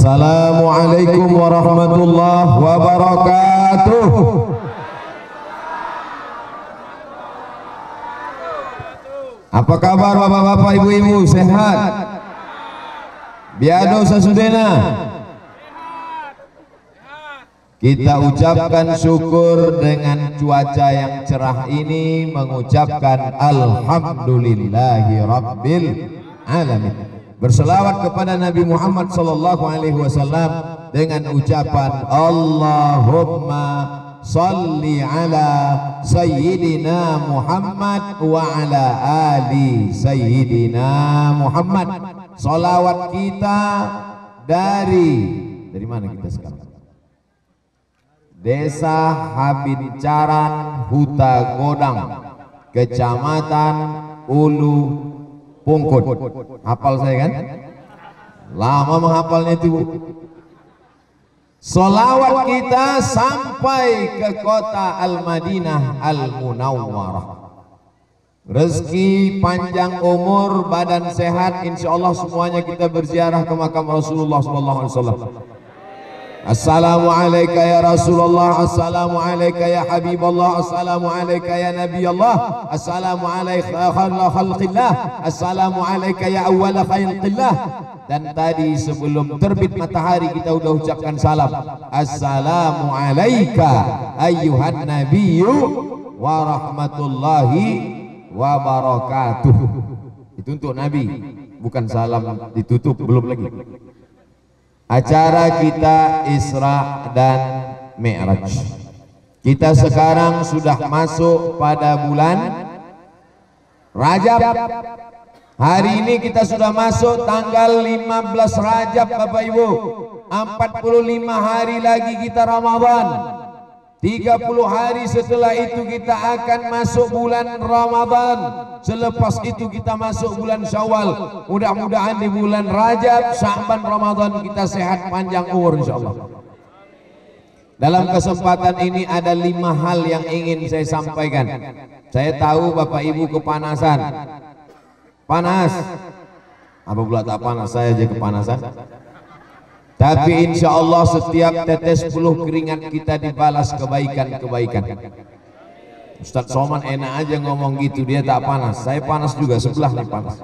Assalamualaikum warahmatullahi wabarakatuh. Apa kabar bapak-bapak, ibu-ibu, sehat? Biado sasudena. Kita ucapkan syukur dengan cuaca yang cerah ini, mengucapkan alhamdulillahi rabbil alamin. Berselawat kepada Nabi Muhammad sallallahu alaihi wasallam dengan ucapan Allahumma salli ala sayyidina Muhammad wa ala ali sayyidina Muhammad. Salawat kita dari mana kita sekarang? Desa Habincaran, Huta Godang, Kecamatan Ulu Pungkut. Hafal saya kan? Lama menghafalnya itu. Salawat kita sampai ke kota Al-Madinah Al-Munawwarah. Rezeki, panjang umur, badan sehat, insya Allah semuanya kita berziarah ke makam Rasulullah SAW. Assalamualaikum ya Rasulullah, assalamualaikum ya Habibullah, assalamualaikum ya Nabi Allah, assalamualaikum khalqillah, assalamualaikum ya awwal khalqillah. Dan tadi sebelum terbit matahari kita udah ucapkan salam, assalamualaikum ayyuhan nabiyyu wa rahmatullahi wa barakatuh. Itu untuk Nabi, bukan salam ditutup, belum lagi. Acara kita Isra dan Mi'raj. Kita sekarang sudah masuk pada bulan Rajab. Hari ini kita sudah masuk tanggal 15 Rajab Bapak Ibu. 45 hari lagi kita Ramadan. 30 hari setelah itu kita akan masuk bulan Ramadan. Selepas itu kita masuk bulan Syawal. Mudah-mudahan di bulan Rajab, Sya'ban, Ramadan kita sehat panjang umur insyaallah. Dalam kesempatan ini ada 5 hal yang ingin saya sampaikan. Saya tahu Bapak Ibu kepanasan. Panas. Apa pula tak panas, saya aja kepanasan. Tapi insya Allah setiap tetes peluh keringat kita dibalas kebaikan-kebaikan. Ustadz Soman enak aja ngomong gitu, dia tak panas. Saya panas juga, sebelah nih panas.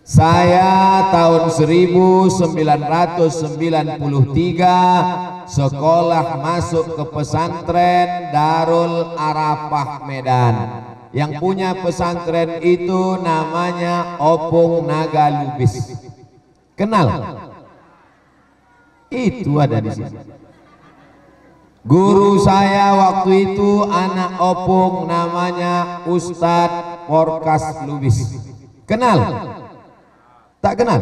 Saya tahun 1993 sekolah masuk ke pesantren Darul Arafah Medan. Yang punya pesantren itu namanya Opung Naga Lubis. Kenal? Itu ada di sini. Guru saya waktu itu anak Opung, namanya Ustadz Porkas Lubis. Kenal? Tak kenal?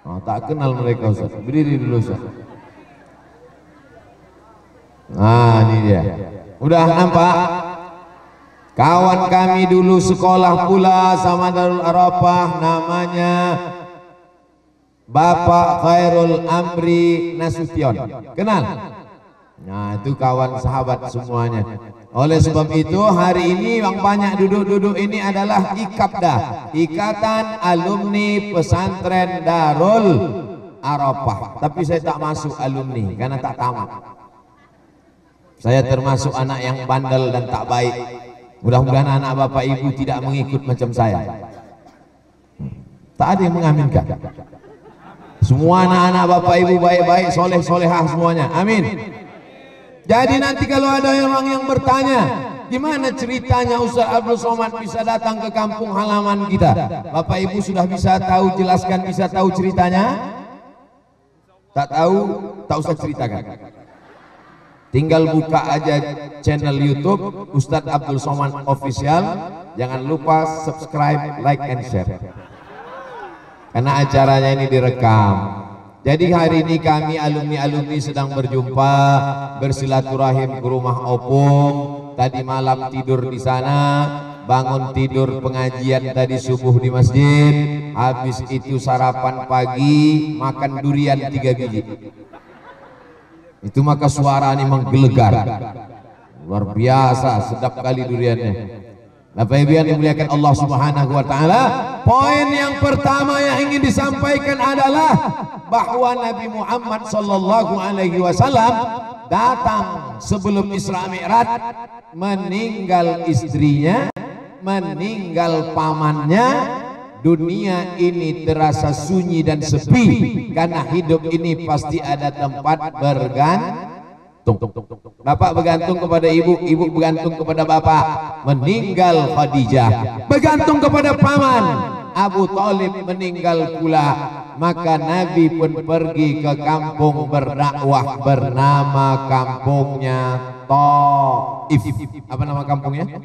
Oh, tak kenal mereka Ustaz. Berdiri dulu Ustaz. Nah, ini dia. Udah nampak? Kawan kami dulu sekolah pula sama Darul Arafah, namanya Bapak Khairul Amri Nasution. Kenal? Nah, itu kawan sahabat semuanya. Oleh sebab itu hari ini yang banyak duduk-duduk ini adalah IKAPDA, Ikatan Alumni Pesantren Darul Arafah. Tapi saya tak masuk alumni karena tak tamat. Saya termasuk anak yang bandel dan tak baik. Mudah-mudahan anak Bapak Ibu tidak mengikut macam saya. Tak ada yang mengaminkan. Semua anak-anak Bapak Ibu baik-baik, soleh-solehah semuanya. Amin. Jadi nanti kalau ada orang yang bertanya, gimana ceritanya Ustaz Abdul Somad bisa datang ke kampung halaman kita? Bapak Ibu sudah bisa tahu, jelaskan, bisa tahu ceritanya? Tak tahu, tak usah ceritakan. Tinggal buka aja channel YouTube Ustadz Abdul Somad Official. Jangan lupa subscribe, like, and share. Karena acaranya ini direkam. Jadi hari ini kami alumni-alumni sedang berjumpa, bersilaturahim ke rumah Opung. Tadi malam tidur di sana, bangun tidur pengajian tadi subuh di masjid. Habis itu sarapan pagi, makan durian 3 biji. Itu maka suara ini menggelegar. Luar biasa, sedap kali duriannya. Bapak Ibu yang dimuliakan Allah Subhanahu wa taala, poin yang pertama yang ingin disampaikan adalah bahwa Nabi Muhammad sallallahu alaihi wasallam datang sebelum Isra Mi'raj, meninggal istrinya, meninggal pamannya. Dunia ini terasa sunyi dan sepi karena hidup ini pasti ada tempat bergantung. Bapak bergantung kepada ibu, ibu bergantung kepada bapak. Meninggal Khadijah, bergantung kepada paman. Abu Thalib meninggal pula, maka Nabi pun pergi ke kampung berdakwah bernama kampungnya Thaif. Apa nama kampungnya?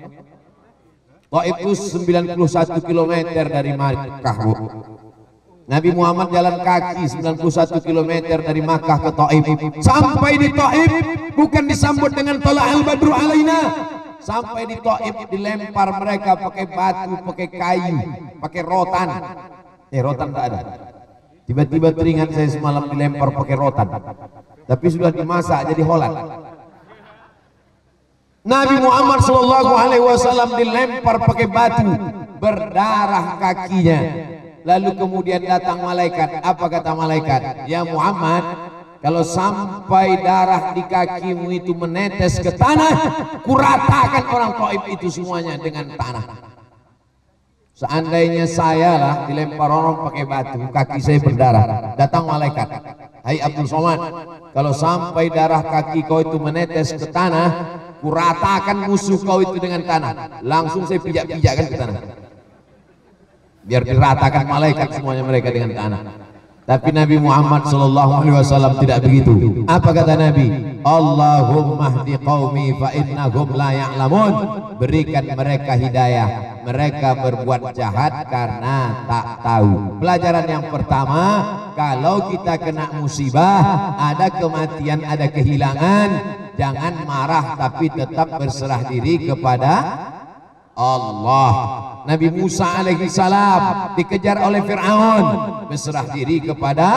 Thaif itu 91 km dari Makkah, Bu. Nabi Muhammad jalan kaki 91 km dari Makkah ke Thaif. Sampai di Thaif bukan disambut dengan Thala'al Badru alaina. Sampai di Thaif dilempar mereka pakai batu, pakai kayu, pakai rotan. Rotan tak ada. Tiba-tiba teringat saya semalam dilempar pakai rotan. Tapi sudah dimasak jadi holat. Nabi Muhammad sallallahu alaihi wasallam dilempar pakai batu, berdarah kakinya. Lalu kemudian datang malaikat. Apa kata malaikat? Ya Muhammad, kalau sampai darah di kakimu itu menetes ke tanah, kuratakan orang Thaif itu semuanya dengan tanah. Seandainya saya lah dilempar orang pakai batu, kaki saya berdarah. Datang malaikat. Hai Abdul Somad, kalau sampai darah kaki kau itu menetes ke tanah, kuratakan musuh kau itu dengan tanah. Langsung saya pijak-pijakkan ke tanah, biar diratakan malaikat semuanya mereka dengan tanah. Tapi Nabi Muhammad SAW tidak begitu. Apa kata Nabi? Allahumma hdi qaumi fa innahum la ya'lamun. Berikan mereka hidayah, mereka berbuat jahat karena tak tahu. Pelajaran yang pertama, kalau kita kena musibah, ada kematian, ada kehilangan, jangan marah tapi tetap berserah diri kepada Allah. Nabi Musa alaihi salam dikejar oleh Fir'aun, berserah diri kepada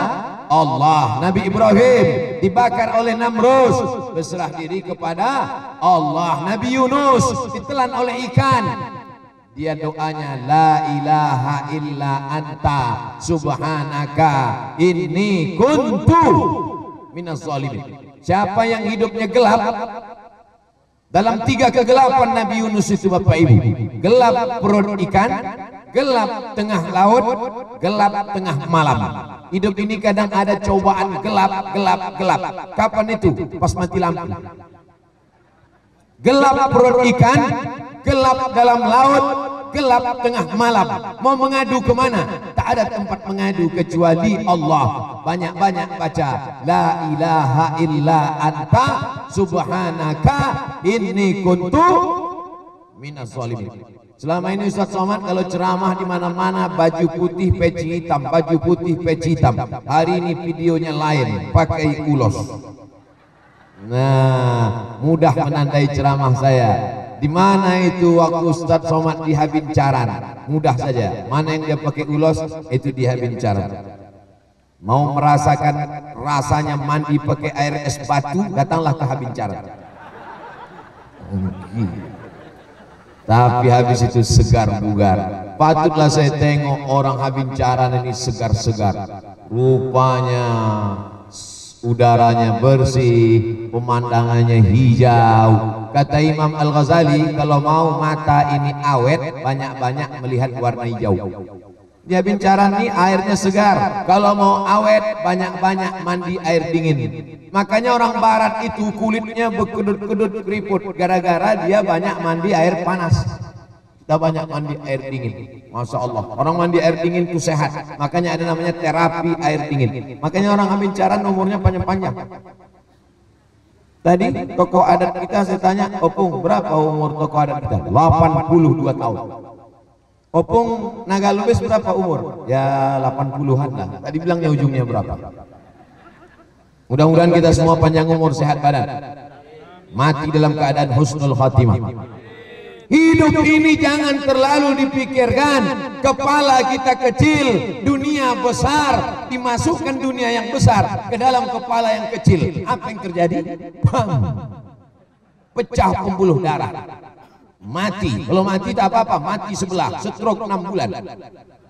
Allah. Nabi Ibrahim dibakar oleh Namrus, berserah diri kepada Allah. Nabi Yunus ditelan oleh ikan, dia doanya la ilaha illa anta subhanaka inni kuntu minaz zalimin. Siapa yang hidupnya gelap, dalam 3 kegelapan Nabi Yunus itu Bapak Ibu, gelap perut ikan, gelap tengah laut, gelap tengah malam. Hidup ini kadang ada cobaan gelap. Kapan itu? Pas mati lampu. Gelap perut ikan, gelap dalam laut, gelap tengah malam. Mau mengadu kemana? Tak ada tempat mengadu kecuali Allah. Banyak-banyak baca la ilaha illa anta subhanaka inni kuntu minaz zalimin. Selama ini Ustaz Somad kalau ceramah di mana-mana baju putih peci hitam, baju putih peci hitam. Hari ini videonya lain, pakai ulos. Nah, mudah menandai ceramah saya. Di mana itu waktu Ustaz Somad di Habincaran? Mudah saja. Mana yang dia pakai ulos, itu di Habincaran. Mau merasakan rasanya mandi pakai air es batu, datanglah ke Habincaran. Tapi habis itu segar bugar. Patutlah saya tengok orang Habincaran ini segar-segar. Rupanya udaranya bersih, pemandangannya hijau. Kata Imam Al-Ghazali, kalau mau mata ini awet, banyak-banyak melihat warna hijau. Di Habincaran ini airnya segar. Kalau mau awet, banyak-banyak mandi air dingin. Makanya orang barat itu kulitnya berkedut-kedut keriput, gara-gara dia banyak mandi air panas. Kita banyak mandi air dingin. Masya Allah, orang mandi air dingin itu sehat. Makanya ada namanya terapi air dingin. Makanya orang Habincaran umurnya panjang-panjang. Tadi tokoh adat kita saya tanya, Opung berapa umur tokoh adat kita? 82 tahun. Opung Naga Lubis berapa umur? Ya 80-an lah. Tadi bilangnya ujungnya berapa? Mudah-mudahan kita semua panjang umur, sehat badan, mati dalam keadaan husnul khatimah. Hidup ini jangan terlalu dipikirkan. Kepala kita kecil, dunia besar. Dimasukkan dunia yang besar ke dalam kepala yang kecil. Apa yang terjadi? Bang! Pecah pembuluh darah. mati. Kalau mati tak apa-apa, mati sebelah, stroke 6 bulan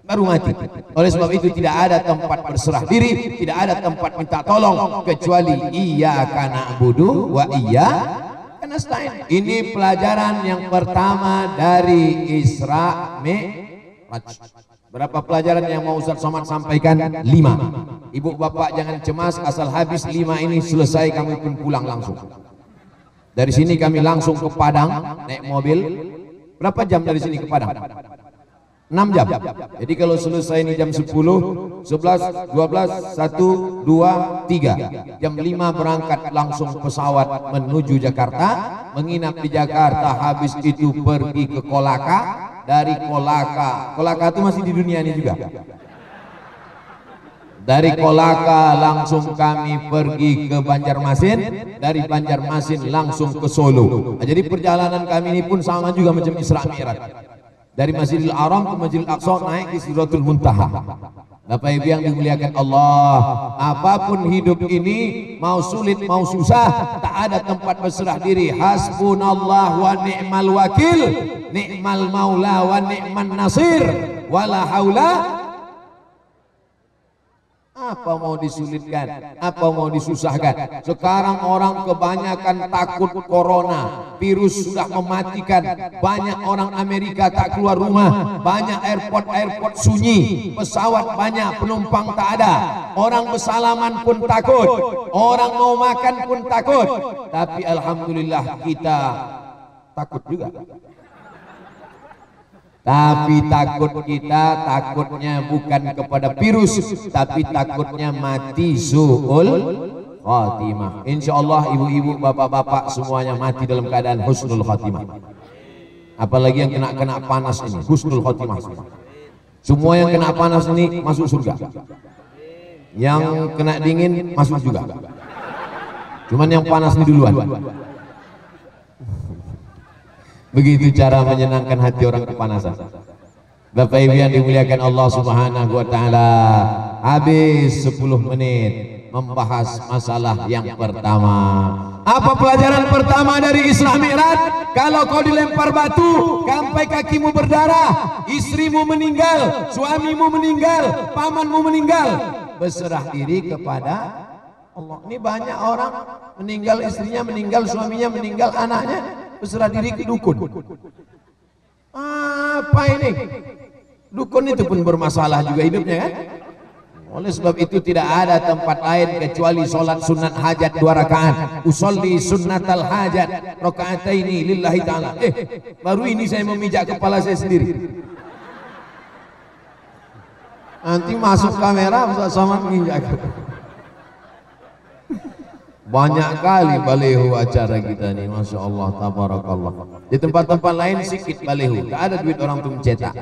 baru mati. Oleh sebab itu tidak ada tempat berserah diri, tidak ada tempat minta tolong kecuali iyyaka na'budu wa iyyaka nasta'in. Ini pelajaran yang pertama dari Isra Mi'raj. Berapa pelajaran yang mau Ustaz Somad sampaikan? 5. Ibu bapak jangan cemas, asal habis 5 ini selesai kami pun pulang langsung. Dari sini kami langsung ke Padang naik mobil. Berapa jam dari sini ke Padang? 6 jam. Jadi kalau selesai ini jam 10, 11, 12, 1, 2, 3. Jam 5 berangkat langsung pesawat menuju Jakarta, menginap di Jakarta, habis itu pergi ke Kolaka. Dari Kolaka itu masih di dunia ini juga. Dari Kolaka langsung kami pergi ke Banjarmasin, dari Banjarmasin langsung ke Solo. Nah, jadi perjalanan kami ini pun sama juga macam Isra Mi'raj. Dari Masjidil Haram ke Masjidil Aqsa naik ke Sidratul Muntaha. Bapak Ibu yang dimuliakan Allah, apapun hidup ini, mau sulit mau susah, tak ada tempat berserah diri. Hasbunallah wa ni'mal wakil, ni'mal maula wa ni'man nasir, wala haula. Apa mau disulitkan, apa mau disusahkan? Sekarang orang kebanyakan takut corona, virus sudah mematikan. Banyak orang Amerika tak keluar rumah, banyak airport sunyi, pesawat banyak, penumpang tak ada. Orang bersalaman pun takut, orang mau makan pun takut. Tapi alhamdulillah kita takut juga. Tapi takut kita, takutnya bukan kepada virus, tapi takutnya mati su'ul khatimah. Insyaallah ibu-ibu, bapak-bapak semuanya mati dalam keadaan husnul khatimah. Apalagi yang kena panas ini, husnul khatimah. Semua yang kena panas ini masuk surga. Yang kena dingin masuk juga. Cuman yang panas ini duluan. Begitu cara menyenangkan hati orang kepanasan. Bapak Ibu yang dimuliakan Allah Subhanahu wa taala, habis 10 menit membahas masalah yang pertama. Apa pelajaran pertama dari Isra Mi'raj? Kalau kau dilempar batu sampai kakimu berdarah, istrimu meninggal, suamimu meninggal, pamanmu meninggal, berserah diri kepada Allah. Ini banyak orang meninggal, istrinya meninggal, suaminya meninggal, anaknya berserah diri ke dukun. Apa ini? Dukun itu pun bermasalah juga hidupnya kan? Oleh sebab itu tidak ada tempat lain kecuali solat sunat hajat 2 rakaat. Usolli sunnatal hajat rakaataini lillahi ta'ala. Baru ini saya memijak kepala saya sendiri. Nanti masuk kamera bisa sama menginjak. Banyak kali baleho acara kita nih, Masya Allah, tabarakallah. Di tempat-tempat lain sedikit baleho, tak ada duit orang untuk mencetak.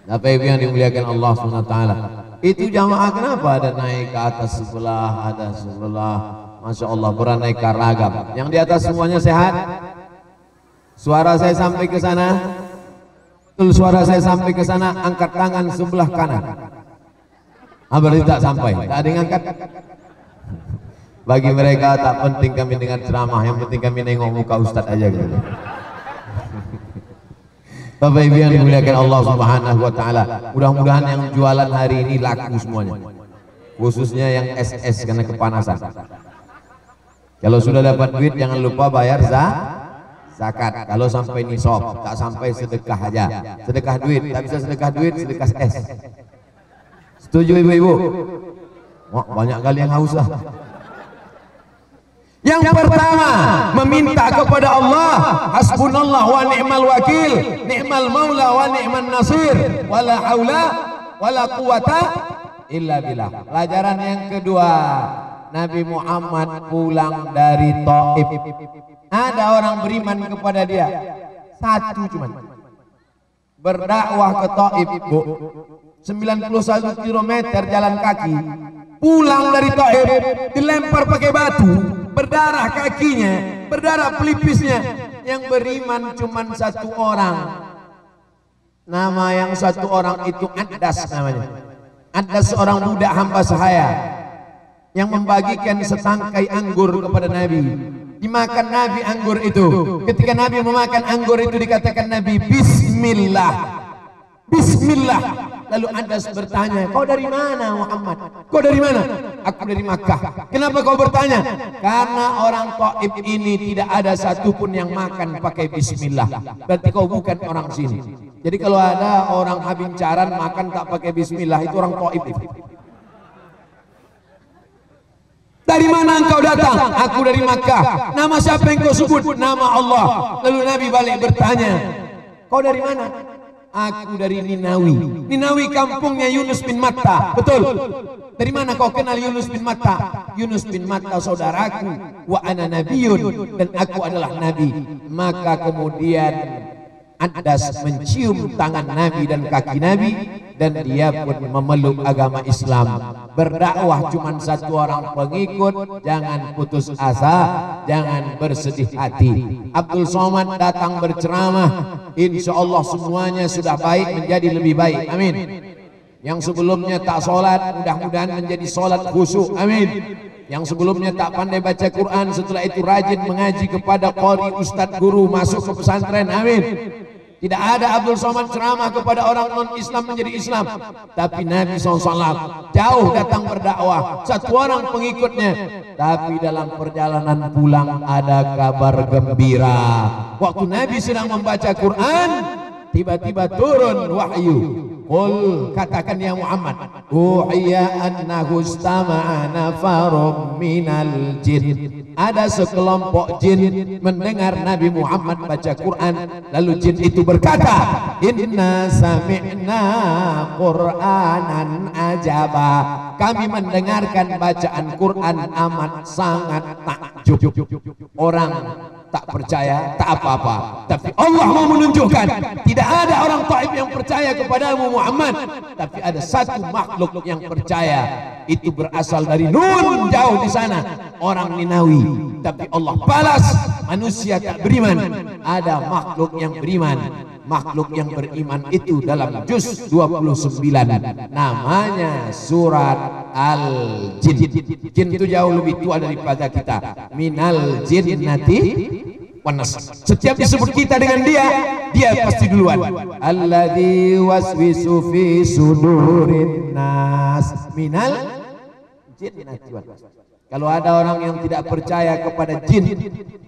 Bapak Ibu yang dimuliakan Allah SWT, itu jamaah kenapa ada naik ke atas sebelah, ada sebelah, Masya Allah, beraneka ragam. Yang di atas semuanya sehat? Suara saya sampai ke sana? Betul, suara saya sampai ke sana, angkat tangan sebelah kanan. Berarti tak sampai, tak ada yang angkat. Bagi mereka tak penting kami dengar ceramah, yang penting kami nengok muka Ustadz aja gitu. Bapak Ibu yang dimuliakan Allah Subhanahu wa taala, mudah-mudahan yang jualan hari ini laku semuanya. Khususnya yang SS karena kepanasan. Kalau sudah dapat duit jangan lupa bayar zakat. Kalau sampai nisab, tak sampai sedekah aja. Sedekah duit, tak bisa sedekah duit, sedekah es. Setuju ibu-ibu? Wah, banyak kali yang haus lah. Yang pertama, meminta kepada Allah, hasbunallah wa ni'mal wakil, ni'mal maula wa ni'man nasir, wala haula wala quwata illa billah. Pelajaran yang kedua, Nabi Muhammad pulang dari Taif. Ada orang beriman kepada dia, satu cuman. Berdakwah ke Taif, Bu. 91 km jalan kaki. Pulang dari Taif, dilempar pakai batu, berdarah kakinya, berdarah pelipisnya. Yang beriman cuma 1 orang. Nama yang 1 orang itu Addas namanya. Addas seorang budak hamba sahaya yang membagikan setangkai anggur kepada Nabi. dimakan Nabi anggur itu. Ketika Nabi memakan anggur itu dikatakan Nabi Bismillah, Bismillah. Lalu Anas bertanya, kau dari mana Muhammad? Kau dari mana? Aku dari Makkah. Kenapa kau bertanya? Karena orang Taif ini tidak ada satupun yang makan pakai Bismillah. Berarti kau bukan orang sini. Jadi kalau ada orang Habincaran makan tak pakai Bismillah, itu orang Taif. Dari mana engkau datang? Aku dari Makkah. Nama siapa yang kau sebut? Nama Allah. Lalu Nabi balik bertanya, kau dari mana? Aku dari Ninawi. Ninawi kampungnya Yunus bin Matta. Betul. Dari mana kau kenal Yunus bin Matta? Yunus bin Matta saudaraku. Wa ana nabiyun, dan aku adalah nabi. Maka kemudian Anas mencium tangan Nabi dan kaki Nabi, dan dia pun memeluk agama Islam. Berdakwah cuma satu orang pengikut, jangan putus asa, jangan bersedih hati. Abdul Somad datang berceramah, insya Allah semuanya sudah baik menjadi lebih baik, amin. Yang sebelumnya tak sholat, mudah-mudahan menjadi sholat khusyuk, amin. Yang sebelumnya tak pandai baca Quran, setelah itu rajin mengaji kepada qari, ustadz, guru, masuk ke pesantren, amin. Tidak ada Abdul Somad ceramah kepada orang non-Islam menjadi Islam, tapi Nabi SAW jauh datang berdakwah, satu orang pengikutnya. Tapi dalam perjalanan pulang ada kabar gembira. Waktu Nabi sedang membaca Quran, tiba-tiba turun wahyu. Qul, katakan ya Muhammad, uhiya annahu istama'a nafarum minal jin. Ada sekelompok jin mendengar Nabi Muhammad baca Quran, lalu jin itu berkata, inna sami'na Qur'anan ajaba. Kami mendengarkan bacaan Quran amat sangat takjub. Orang tak percaya, tak apa-apa, tapi Allah mau menunjukkan tidak ada orang Taif yang percaya kepadamu Muhammad, tapi ada satu makhluk yang percaya. Itu berasal dari Nun, jauh di sana, orang Ninawi. Tapi Allah balas, manusia tak beriman, ada makhluk yang beriman. Makhluk yang beriman itu dalam juz 29, namanya surat Al-Jin. Jin itu jauh lebih tua daripada kita. Minal jinnati wanas. Setiap disebut kita dengan dia pasti duluan. Alladzi waswisu fi sudurin nas minal jinnati wanas. Kalau ada orang yang tidak percaya kepada jin,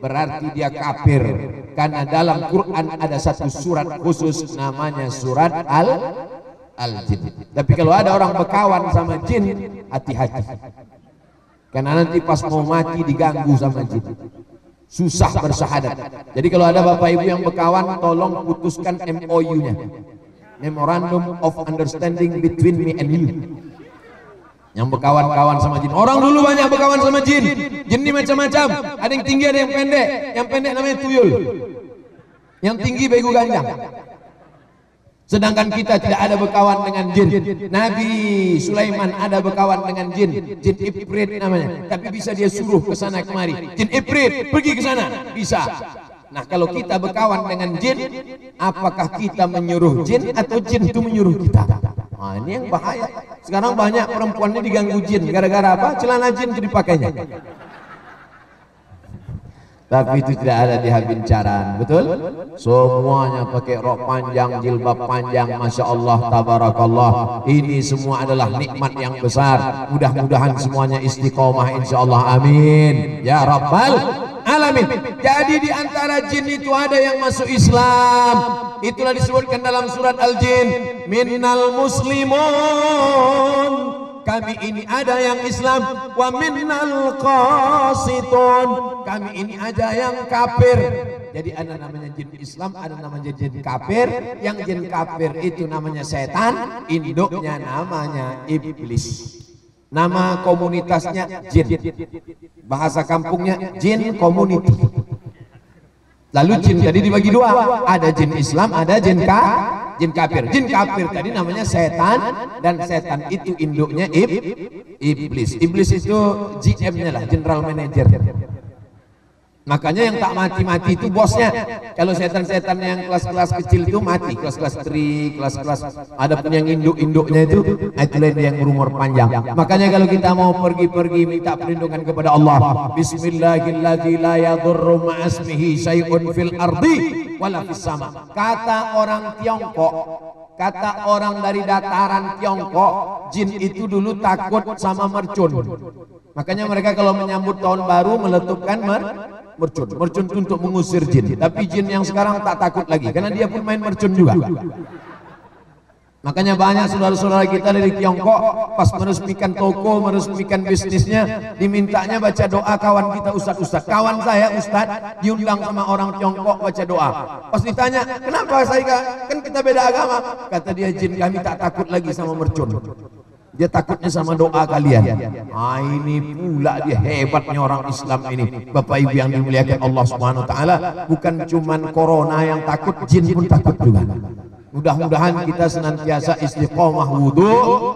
berarti dia kafir. Karena dalam Quran ada satu surat khusus namanya surat Al-Jin. Tapi kalau ada orang berkawan sama jin, hati-hati. Karena nanti pas mau mati diganggu sama jin. Susah bersahadat. Jadi kalau ada bapak ibu yang berkawan, tolong putuskan MOU-nya. Memorandum of Understanding between me and you. Yang berkawan-kawan sama jin. Orang dulu banyak berkawan sama jin. Jin ini macam-macam. Ada yang tinggi, ada yang pendek. Yang pendek namanya tuyul. Yang tinggi begu ganjang. Sedangkan kita tidak ada berkawan dengan jin. Nabi Sulaiman ada berkawan dengan jin. Jin Ifrit namanya. Tapi bisa dia suruh ke sana kemari. Jin Ifrit pergi ke sana. Bisa. Nah kalau kita berkawan dengan jin, apakah kita menyuruh jin atau jin itu menyuruh kita? Nah ini yang bahaya. Sekarang banyak perempuan ini diganggu jin. Gara-gara apa? Celana jin itu dipakainya. Tapi itu tidak ada di Habincaran, betul? Semuanya pakai rok panjang, jilbab panjang, masya Allah, tabarakallah. Ini semua adalah nikmat yang besar. Mudah-mudahan semuanya istiqomah, insya Allah, amin. Ya Rabbal alamin. Jadi di antara jin itu ada yang masuk Islam. Itulah disebutkan dalam surat Al-Jin. Minnal muslimun. Kami ini ada yang Islam, wa minnal qasitun. Kami ini ada yang kafir. Jadi ada namanya jin Islam, ada namanya jin kafir. Yang jin kafir itu namanya setan, induknya namanya iblis. Nama komunitasnya jin. Bahasa kampungnya jin community. Lalu jin jadi dibagi dua, ada jin Islam, ada jin kafir. Jin kafir tadi namanya setan, dan setan itu induknya iblis. Iblis itu GM-nya lah, general manager. Makanya yang tak mati-mati itu bosnya. Kalau setan-setan yang kelas-kelas kecil itu mati, kelas-kelas tri, kelas-kelas ada pun yang induk-induknya itu yang berumur panjang. Makanya kalau kita mau pergi-pergi minta perlindungan kepada Allah, Bismillahirrahmanirrahim, la yadurru ma'asmihi syai'un fil ardi wala fis sama. Kata orang Tiongkok, kata orang dari dataran Tiongkok, jin itu dulu takut sama mercun. Makanya mereka kalau menyambut tahun baru meletupkan mercun. Mercun itu untuk mengusir jin. Tapi jin yang sekarang tak takut lagi karena dia pun main mercun juga. Makanya banyak saudara-saudara kita dari Tiongkok pas meresmikan toko, meresmikan bisnisnya, dimintanya baca doa kawan kita ustaz-ustaz. Kawan saya ustaz diundang sama orang Tiongkok baca doa. Pas ditanya, "Kenapa saya kan kita beda agama?" Kata dia, "Jin kami tak takut lagi sama mercun. Dia takutnya sama doa kalian." Ah, ini pula dia hebatnya orang Islam ini. Bapak Ibu yang dimuliakan Allah Subhanahu wa taala, bukan cuman corona yang takut, jin pun takut juga. Mudah-mudahan kita senantiasa istiqomah wudu,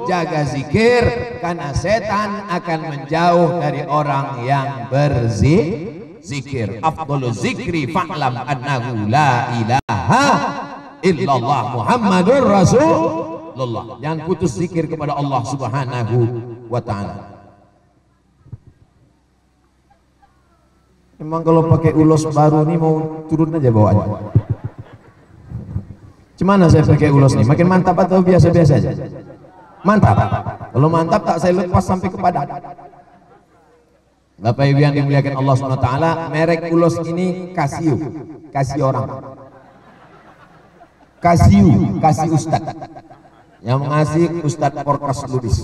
jaga zikir, karena setan akan menjauh dari orang yang berzikir. Afdhalu zikri fa'lam annahu la ilaha illallah Muhammadur Rasulullah. Jangan putus zikir kepada Allah Subhanahu wa taala. Memang kalau pakai ulos baru nih mau turun aja bawaannya. Gimana saya pakai ulos nih? Makin mantap atau biasa-biasa aja? Mantap. Kalau mantap tak saya lepas sampai ke padang. Bapak Ibu yang dimuliakan Allah Subhanahu wa taala, merek ulos ini Casio. Kasih orang. Kasih Ustad. Yang mengasih Ustadz Porkas Lubis.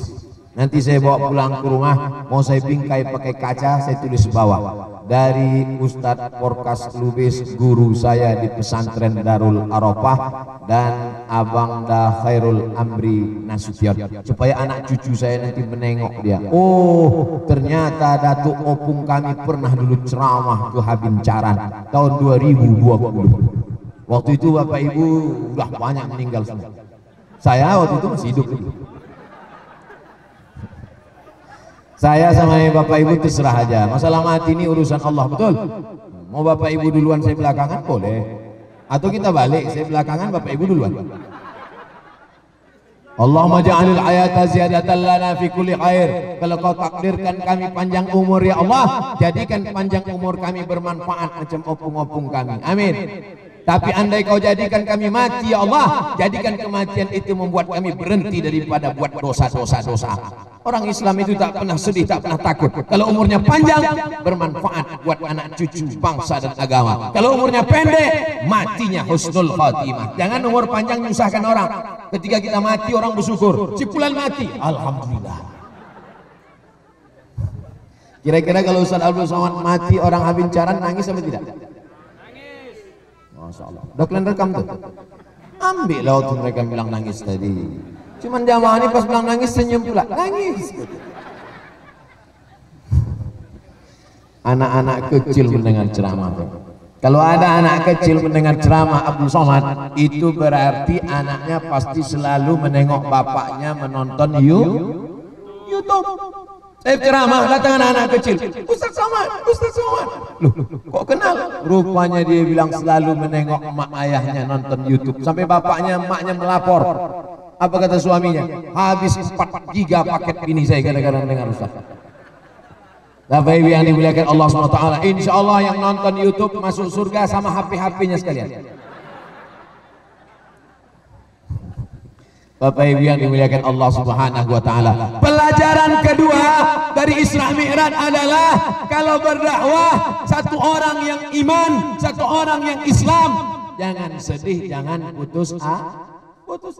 Nanti saya bawa pulang ke rumah, mau saya bingkai pakai kaca, saya tulis bawah, dari Ustadz Porkas Lubis, guru saya di pesantren Darul Arafah, dan Abang Da Khairul Amri Nasution, supaya anak cucu saya nanti menengok dia. Oh, ternyata Datuk Opung kami pernah dulu ceramah ke Habincaran tahun 2020. Waktu itu Bapak Ibu udah banyak meninggal semua. Saya waktu itu masih hidup. Saya sama Bapak Ibu terserah aja. Masalah mati ini urusan Allah, betul? Mau Bapak Ibu duluan, saya belakangan, boleh. Atau kita balik, saya belakangan, Bapak Ibu duluan. Allahumma ja'alil hayata ziyadatan lana fi kulli khair. Kalau kau takdirkan kami panjang umur ya Allah, jadikan panjang umur kami bermanfaat macam opung-opung kami. Amin. Tapi andai kau jadikan kami mati ya Allah, jadikan kematian itu membuat kami berhenti daripada buat dosa-dosa. Orang Islam itu tak pernah sedih, tak pernah takut. Kalau umurnya panjang, bermanfaat buat anak cucu, bangsa dan agama. Kalau umurnya pendek, matinya husnul khatimah. Jangan umur panjang menyusahkan orang. Ketika kita mati, orang bersyukur. Si fulan mati, alhamdulillah. Kira-kira kalau Ustaz Abdul Somad mati, orang Habincaran nangis apa tidak? Masya Allah. Udah kalian rekam tuh? Ambil lah waktu mereka bilang nangis tadi. Cuman jamaah ini pas bilang nangis senyum pula. Nangis. Anak-anak kecil mendengar ceramah. Kalau ada anak kecil mendengar ceramah Abdul Somad, itu berarti anaknya pasti selalu menengok bapaknya menonton YouTube. Saya ceramah, datang anak-anak kecil, Ustaz Somad. Loh, kok kenal? Rupanya dia bilang selalu menengok emak ayahnya nonton YouTube. Sampai bapaknya, emaknya melapor. Apa kata suaminya? Habis 4 giga paket ini saya kadang-kadang dengar Ustaz. Bapak Ibu yang dimuliakan Allah SWT, insya Allah yang nonton YouTube masuk surga sama HP-HP-nya sekalian. Bapak Ibu yang dimuliakan Allah Subhanahu wa taala. Pelajaran kedua dari Isra Mi'raj adalah kalau berdakwah satu orang yang iman, satu orang yang Islam, jangan sedih, jangan putus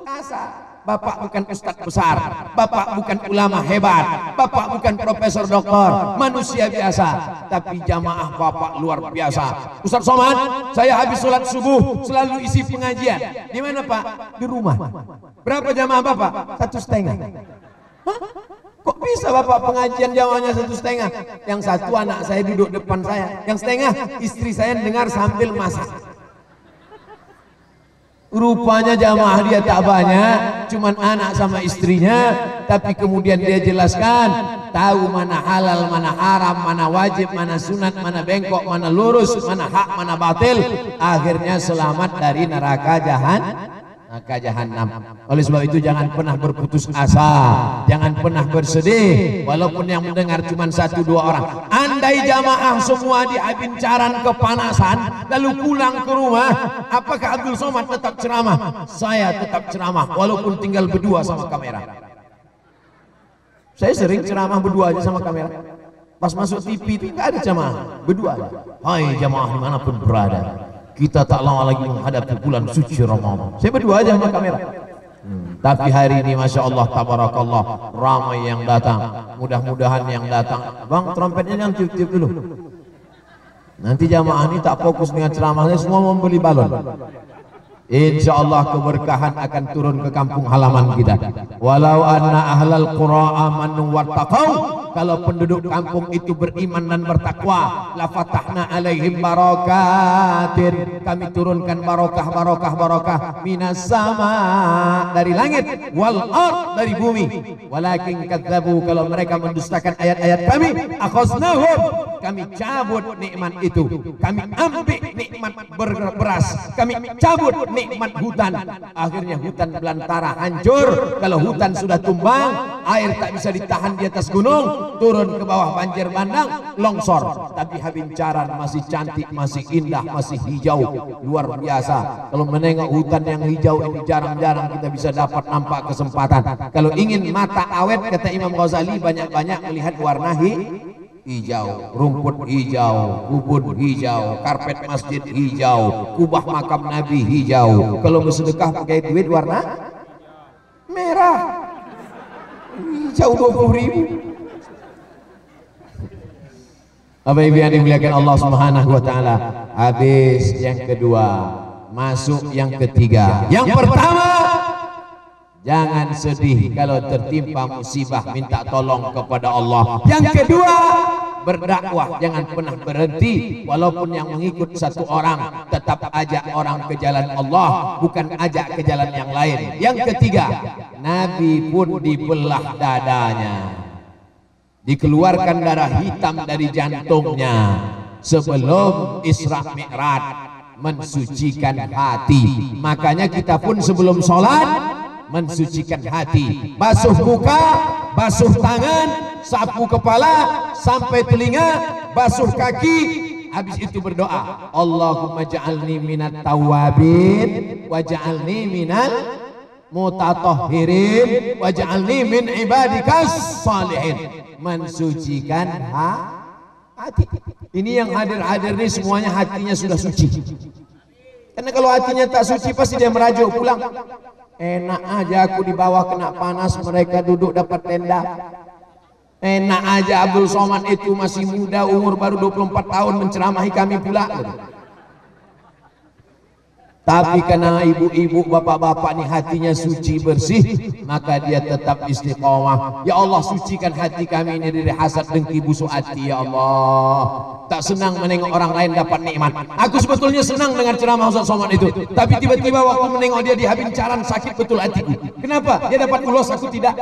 asa. Bapak bukan ustadz besar, Bapak bukan ulama hebat, Bapak bukan profesor doktor, manusia biasa, tapi jamaah Bapak luar biasa. Ustaz Somad, saya habis sholat subuh selalu isi pengajian. Di mana Pak? Di rumah. Berapa jamaah Bapak? 1,5. Hah? Kok bisa Bapak pengajian jamaahnya 1,5? Yang satu anak saya duduk depan saya, yang setengah istri saya dengar sambil masak. Rupanya jamaah dia tak banyak, cuman anak sama istrinya, tapi kemudian dia jelaskan, tahu mana halal, mana haram, mana wajib, mana sunat, mana bengkok, mana lurus, mana hak, mana batil. Akhirnya selamat dari neraka jahanam. Oleh sebab itu jangan pernah berputus asa, jangan pernah bersedih walaupun yang mendengar cuma 1-2 orang. Andai jamaah semua diabincaran kepanasan lalu pulang ke rumah, apakah Abdul Somad tetap ceramah? Saya tetap ceramah walaupun tinggal berdua sama kamera. Saya sering ceramah berdua aja sama kamera. Pas masuk TV itu nggak ada jamaah, berdua aja. Hai jamaah dimanapun berada, kita tak lama lagi menghadapi bulan suci Ramadan. Saya berdua aja sama kamera. Tapi hari ini Masya Allah tabarakallah, ramai yang datang. Mudah-mudahan yang datang. Bang, trompetnya jangan tiup-tiup dulu. Nanti jamaah ini tak fokus dengan ceramahnya, semua membeli balon. Insya Allah keberkahan akan turun ke kampung halaman kita. Walau anna ahlal qura amanu wattaqau, kalau penduduk kampung itu beriman dan bertakwa, la fatahna alaihim barakatin, kami turunkan barokah minas sama, dari langit, wal ard, dari bumi. Walakin kadzabu, kalau mereka mendustakan ayat-ayat kami, akhaznahum, kami cabut nikmat itu, kami ambil nikmat beras, kami cabut nikmat hutan. Akhirnya hutan belantara, hancur. Kalau hutan sudah tumbang, air tak bisa ditahan di atas gunung, turun ke bawah, banjir bandang, longsor. Tapi Habincaran masih cantik, masih indah, masih hijau, luar biasa. Kalau menengok hutan yang hijau ini jarang-jarang kita bisa dapat nampak kesempatan. Kalau ingin mata awet, kata Imam Ghazali, banyak-banyak melihat warna hijau, rumput hijau, kubur hijau, karpet masjid hijau, kubah makam Nabi hijau. Kalau bersedekah pakai duit warna merah, hijau 20.000. Bapak Ibu yang dimuliakan Allah Subhanahu wa taala. Habis yang kedua, masuk yang ketiga. Yang pertama, jangan sedih kalau tertimpa musibah, minta tolong kepada Allah. Yang kedua, berdakwah, jangan pernah berhenti. Walaupun yang mengikut satu orang, tetap ajak orang ke jalan Allah, bukan ajak ke jalan yang lain. Yang ketiga, Nabi pun dibelah dadanya, dikeluarkan darah hitam dari jantungnya sebelum Isra Mi'raj, mensucikan hati. Makanya kita pun sebelum sholat mensucikan hati, basuh muka, basuh tangan, sapu kepala sampai telinga, basuh kaki. Habis itu berdoa, Allahumma ja'alni minat tawabin waj'alni minal mutatahhirin waj'alni min ibadikas salihin. Mensucikan hati. Ini yang hadir-hadir ini semuanya hatinya sudah suci. Karena kalau hatinya tak suci pasti dia merajuk pulang. Enak aja aku di bawah kena panas, mereka duduk dapat tenda. Enak aja Abdul Somad itu masih muda, umur baru 24 tahun menceramahi kami pula. Tapi karena ibu-ibu, bapak-bapak ini hatinya suci bersih, maka dia tetap istiqomah. Ya Allah, sucikan hati kami ini dari hasad, dengki, busuk hati. Ya Allah, tak senang menengok orang lain dapat nikmat. Aku sebetulnya senang dengan ceramah Ustaz Somad itu, tapi tiba-tiba waktu menengok dia di Habincaran sakit betul hatiku. Kenapa? Dia dapat ulos, aku tidak.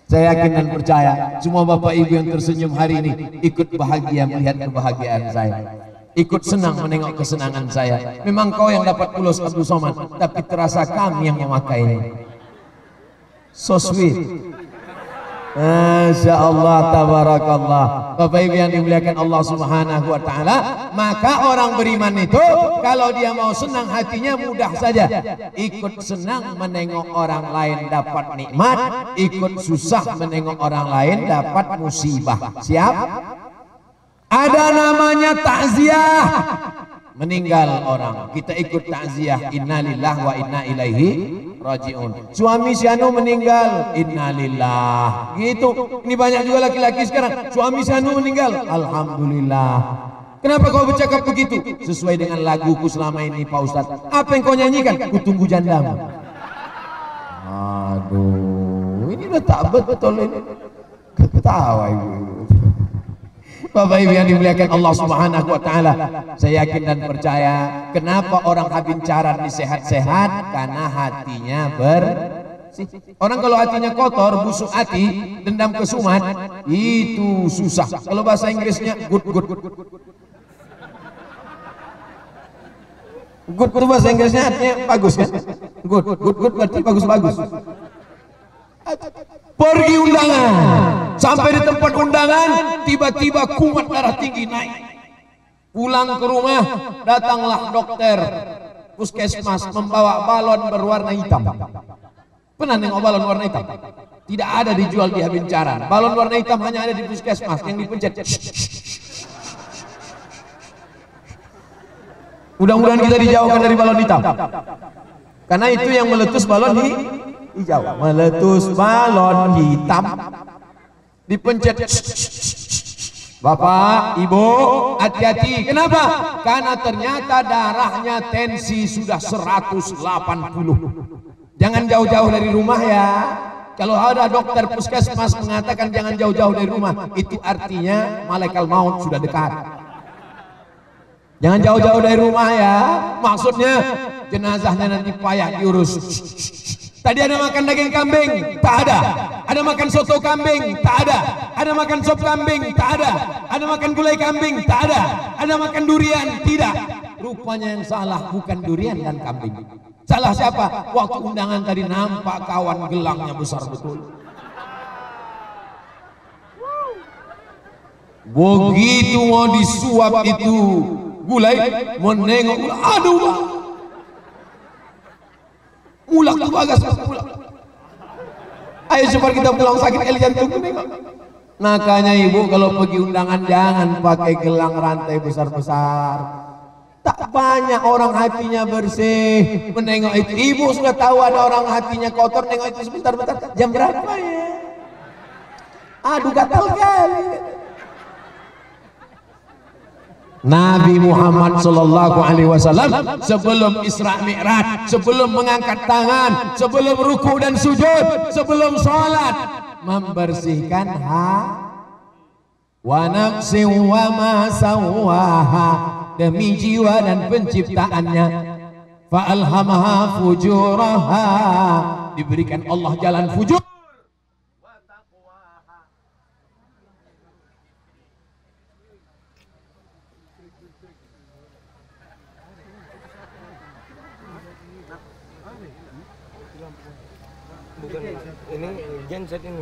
Saya yakin dan percaya semua bapak ibu yang tersenyum hari ini ikut bahagia melihat kebahagiaan saya, ikut senang menengok kesenangan saya. Memang kau yang dapat ulos Abdul Somad, tapi terasa kami yang memakainya. So sweet. Masya Allah, tabarakallah. Bapak ibu yang dimuliakan Allah Subhanahu wa ta'ala, maka orang beriman itu kalau dia mau senang hatinya mudah saja, ikut senang menengok orang lain dapat nikmat, ikut susah menengok orang lain dapat musibah. Siap? Ada namanya takziah, meninggal orang, kita ikut takziah, innalillahi wa inna ilaihi rajiun. Suami si anu meninggal, innalillah. Gitu. Ini banyak juga laki-laki sekarang, suami si anu meninggal, alhamdulillah. Kenapa kau bercakap begitu? Sesuai dengan laguku selama ini Pak Ustadz. Apa yang kau nyanyikan? Ku tunggu jandamu. Aduh, ini udah tak betul ini. Ketawa ibu. Bapak Ibu yang dimuliakan Allah Subhanahu wa taala, saya yakin dan percaya kenapa orang habincaran ini sehat-sehat, karena hatinya bersih. Orang kalau hatinya kotor, busuk hati, dendam kesumat, itu susah. Kalau bahasa Inggrisnya good. Good itu bahasa Inggrisnya artinya bagus kan? Good berarti bagus. Pergi undangan, sampai di tempat undangan tiba-tiba kumat darah tinggi naik. Pulang ke rumah, datanglah dokter puskesmas membawa balon berwarna hitam. Pernah nengok balon warna hitam? Tidak ada dijual di Habincaran. Balon warna hitam hanya ada di puskesmas yang dipencet. Mudah-mudahan kita dijauhkan dari balon hitam, karena itu yang meletus balon hijau. Meletus balon hitam, dipencet. Bapak, Ibu, hati-hati. Kenapa? Karena ternyata darahnya tensi sudah 180. Jangan jauh-jauh dari rumah ya. Kalau ada dokter puskesmas mengatakan jangan jauh-jauh dari rumah, itu artinya malaikat maut sudah dekat. Jangan jauh-jauh dari rumah ya. Maksudnya jenazahnya nanti payah diurus. Tadi ada makan daging kambing, tak ada. Ada makan soto kambing, tak ada. Ada makan sop kambing, tak ada. Ada makan gulai kambing, tak ada. Ada makan durian, tidak. Rupanya yang salah bukan durian dan kambing. Salah siapa? Waktu undangan tadi nampak kawan gelangnya besar betul. Begitu mau disuap itu gulai, menengok, aduh bang, mulak tuh bagas, mulak. Ayo coba kita pulang sakit kali jantung menengok. Makanya ibu kalau pergi undangan jangan pakai gelang rantai besar-besar. Tak banyak orang hatinya bersih menengok itu. Ibu sudah tahu ada orang hatinya kotor, nengok itu sebentar-bentar. Jam berapa ya? Aduh gatal kali. Nabi Muhammad sallallahu alaihi wasallam sebelum Isra Mi'raj, sebelum mengangkat tangan, sebelum ruku dan sujud, sebelum sholat, membersihkan wa nafsin wa ma sawaha, demi jiwa dan penciptaannya. Fa alhamaha fujuraha, diberikan Allah jalan fujur. Bukan ini genset ini.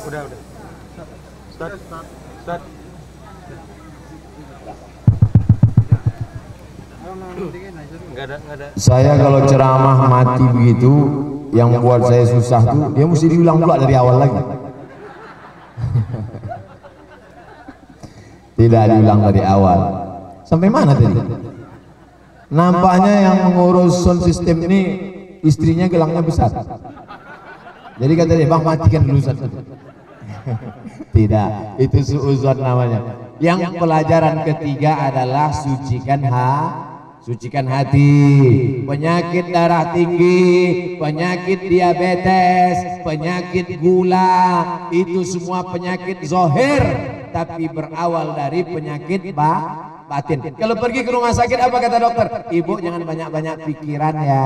Udah. Start. Enggak ada. Saya kalau ceramah mati begitu, yang buat saya susah tuh dia mesti diulang pula dari awal lagi. Tidak diulang dari awal. Sampai mana tadi? Nampaknya yang mengurus sound system ini istrinya gelangnya besar. Jadi kata dia, bang matikan dulu satu. Tidak, itu suuzon namanya. Yang pelajaran ketiga adalah sucikan hati. Penyakit darah tinggi, penyakit diabetes, penyakit gula, itu semua penyakit zahir, tapi berawal dari penyakit batin. Kalau pergi ke rumah sakit apa kata dokter? Ibu jangan banyak-banyak pikiran ya,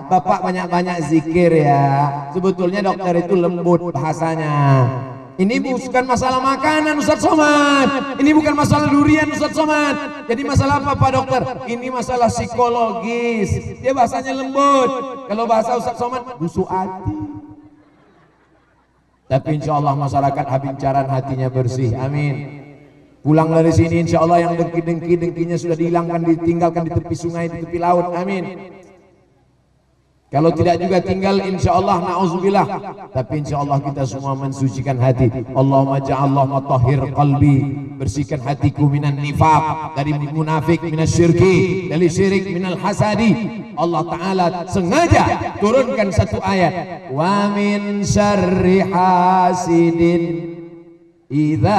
bapak banyak-banyak zikir ya. Sebetulnya dokter itu lembut bahasanya. Ini bukan masalah makanan Ustaz Somad, ini bukan masalah durian Ustaz Somad. Jadi masalah apa Pak Dokter? Ini masalah psikologis. Dia bahasanya lembut. Kalau bahasa Ustaz Somad busuk hati. Tapi insya Allah masyarakat Habincaran hatinya bersih, amin. Pulang dari sini insya Allah yang dengki-dengkinya sudah dihilangkan, ditinggalkan di tepi sungai, di tepi laut, amin. Kalau tidak juga tinggal insya Allah na'udzubillah. Tapi insya Allah kita semua mensucikan hati. Allahumma ja'allah matahhir qalbi, bersihkan hatiku minan nifaq, dari munafik, minas syirki, dari syirik, minal hasadi. Allah Ta'ala sengaja turunkan satu ayat, wa min syarri hasidin idza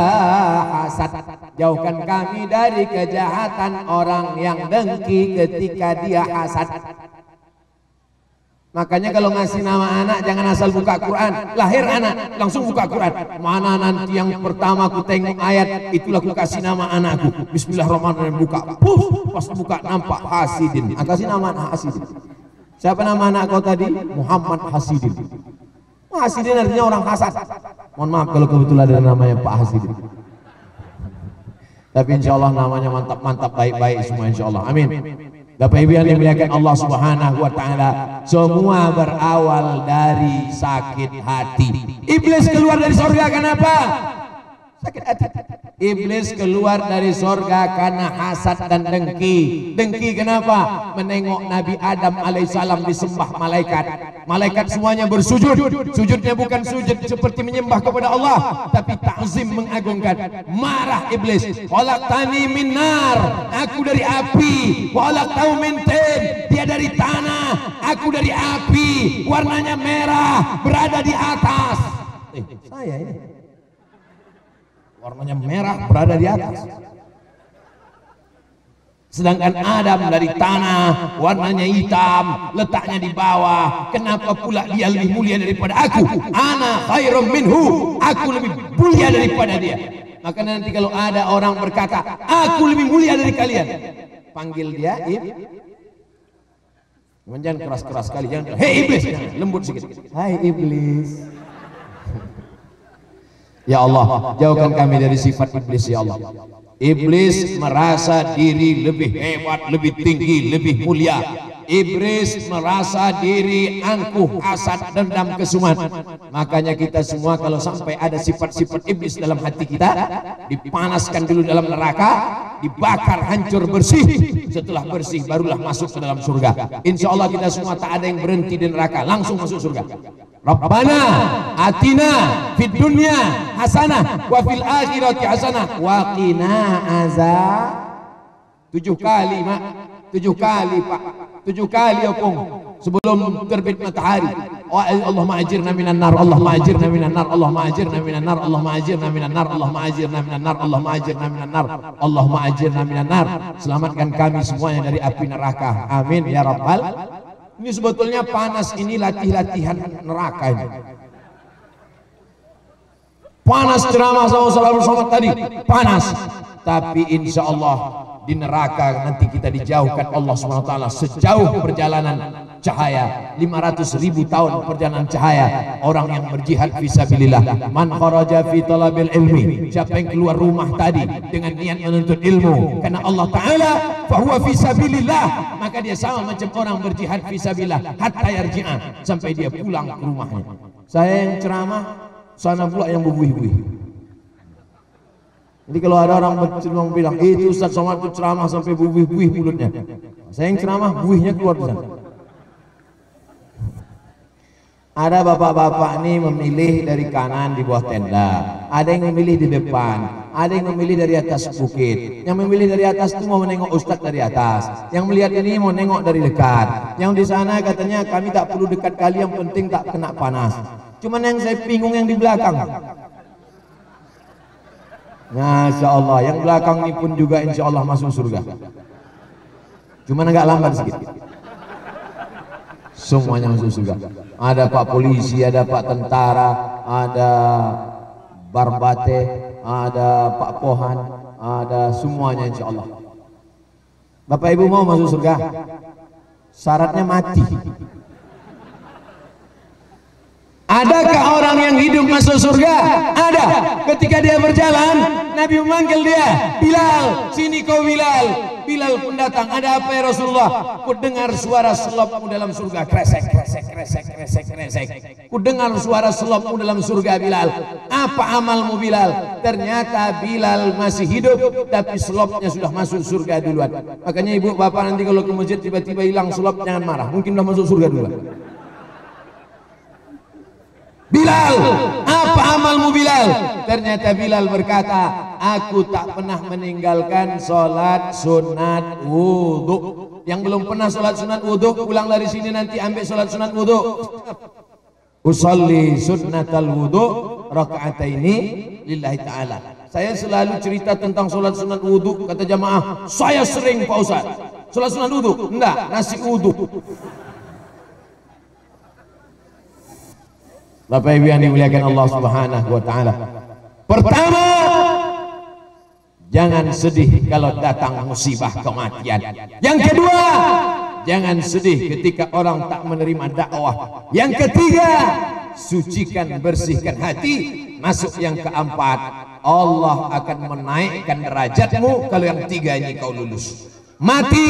hasad. Jauhkan kami dari kejahatan orang yang dengki ketika dia hasad. Makanya kalau ngasih nama anak jangan asal buka Quran. Lahir anak langsung buka Quran. Mana nanti yang pertama ku tengok ayat, itulah ku kasih nama anakku. Bismillahirrahmanirrahim, buka. Pas buka nampak Hasidin. Kasih nama anak Hasidin. Siapa nama anak kau tadi? Muhammad Hasidin. Hasidin artinya orang hasad. Mohon maaf kalau kebetulan ada namanya Pak Hasidin. Tapi insya Allah namanya mantap-mantap, baik-baik semua insya Allah. Amin. Bapak Ibu yang dimuliakan Allah Subhanahu wa taala, semua berawal dari sakit hati. Iblis keluar dari surga kenapa? Sakit hati. Iblis keluar dari surga karena hasad dan dengki. Dengki kenapa? Menengok Nabi Adam alaihissalam disembah malaikat. Malaikat semuanya bersujud. Sujudnya bukan sujud seperti menyembah kepada Allah, tapi ta'zim, mengagungkan. Marah iblis. Khalaqtani min nar, aku dari api. Wa khalaqtahu min tin, dia dari tanah, aku dari api. Warnanya merah, berada di atas. Saya ini warnanya merah, berada di atas. Sedangkan Adam dari tanah, warnanya hitam, letaknya di bawah. Kenapa pula dia lebih mulia daripada aku? Ana khairum minhu, aku lebih mulia daripada dia. Maka nanti kalau ada orang berkata aku lebih mulia dari kalian, panggil dia jangan keras-keras sekali, jangan hei iblis, lembut sedikit. Hai iblis. Ya Allah, jauhkan kami dari sifat iblis ya Allah. Iblis merasa diri lebih hebat, lebih tinggi, lebih mulia. Iblis merasa diri angkuh, hasad, dendam, kesumat. Makanya kita semua kalau sampai ada sifat-sifat iblis dalam hati kita, dipanaskan dulu dalam neraka, dibakar hancur bersih. Setelah bersih barulah masuk ke dalam surga. Insya Allah kita semua tak ada yang berhenti di neraka, langsung masuk surga. Rabbana atina fid dunya hasanah wa fil akhirati hasanah wa qina azab. 7 kali mak, 7 kali pak, 7 kali opung sebelum terbit matahari. Allahumma ajirna minan nar, Allahumma ajirna minan nar, Allahumma ajirna minan nar, Allahumma ajirna minan nar, Allahumma ajirna minan nar, Allahumma ajirna minan nar, Allahumma ajirna minan nar. Selamatkan kami semuanya dari api neraka. Amin ya rabbal. Ini sebetulnya panas ini latihan neraka ini. Panas ceramah sama tadi, panas. Tapi insya Allah di neraka nanti kita dijauhkan Allah SWT sejauh perjalanan cahaya, 500.000 tahun perjalanan cahaya. Orang yang berjihad fisabilillah, man kharaja fi talabil ilmi, siapa yang keluar rumah tadi dengan niat menuntut ilmu karena Allah Ta'ala, fahuwa fisabilillah, maka dia sama macam orang berjihad fisabilillah hatta yarji'a, sampai dia pulang ke rumahnya. Saya yang ceramah, sana pula yang berbuih-buih. Jadi kalau ada orang berceramah bilang itu Ustaz Somad itu ceramah sampai buih-buih mulutnya, saya yang ceramah buihnya keluar di sana. Ada bapak-bapak ini memilih dari kanan di bawah tenda, ada yang memilih di depan, ada yang memilih dari atas bukit. Yang memilih dari atas itu mau menengok Ustaz dari atas, yang melihat ini mau nengok dari dekat. Yang di sana katanya kami tak perlu dekat kali, yang penting tak kena panas. Cuman yang saya bingung yang di belakang. Masya Allah, yang belakang ini pun juga insya Allah masuk surga. Cuman agak lambat sedikit. Semuanya masuk surga. Ada Pak Polisi, ada Pak Tentara, ada Barbate, ada Pak Pohan, ada semuanya insya Allah. Bapak Ibu mau masuk surga? Syaratnya mati. Adakah orang yang hidup masuk surga? Ada. Ketika dia berjalan, Nabi memanggil dia, Bilal, sini kau Bilal. Bilal pun datang. Ada apa ya Rasulullah? Ku dengar suara selopmu dalam surga. Kresek, kresek, kresek, kresek, kresek. Ku dengar suara selopmu dalam surga Bilal. Apa amalmu Bilal? Ternyata Bilal masih hidup, tapi selopnya sudah masuk surga duluan. Makanya ibu bapak nanti kalau ke masjid tiba-tiba hilang selop, jangan marah. Mungkin sudah masuk surga duluan. Bilal, apa amalmu Bilal? Ternyata Bilal berkata, aku tak pernah meninggalkan sholat sunat wudhu. Yang belum pernah sholat sunat wudhu, pulang dari sini nanti ambil sholat sunat wudhu. Usolli sunnatal wudhu raka'ataini lillahi ta'ala. Saya selalu cerita tentang sholat sunat wudhu. Kata jamaah, saya sering Pak Ustaz sholat sunat wudhu. Enggak, nasi wudhu. Bapak Ibu yang dimuliakan Allah Subhanahu wa taala. Pertama, jangan sedih kalau datang musibah kematian. Yang kedua, jangan sedih ketika orang tak menerima dakwah. Yang ketiga, sucikan, bersihkan hati. Masuk yang keempat, Allah akan menaikkan derajatmu kalau yang tiga ini kau lulus. Mati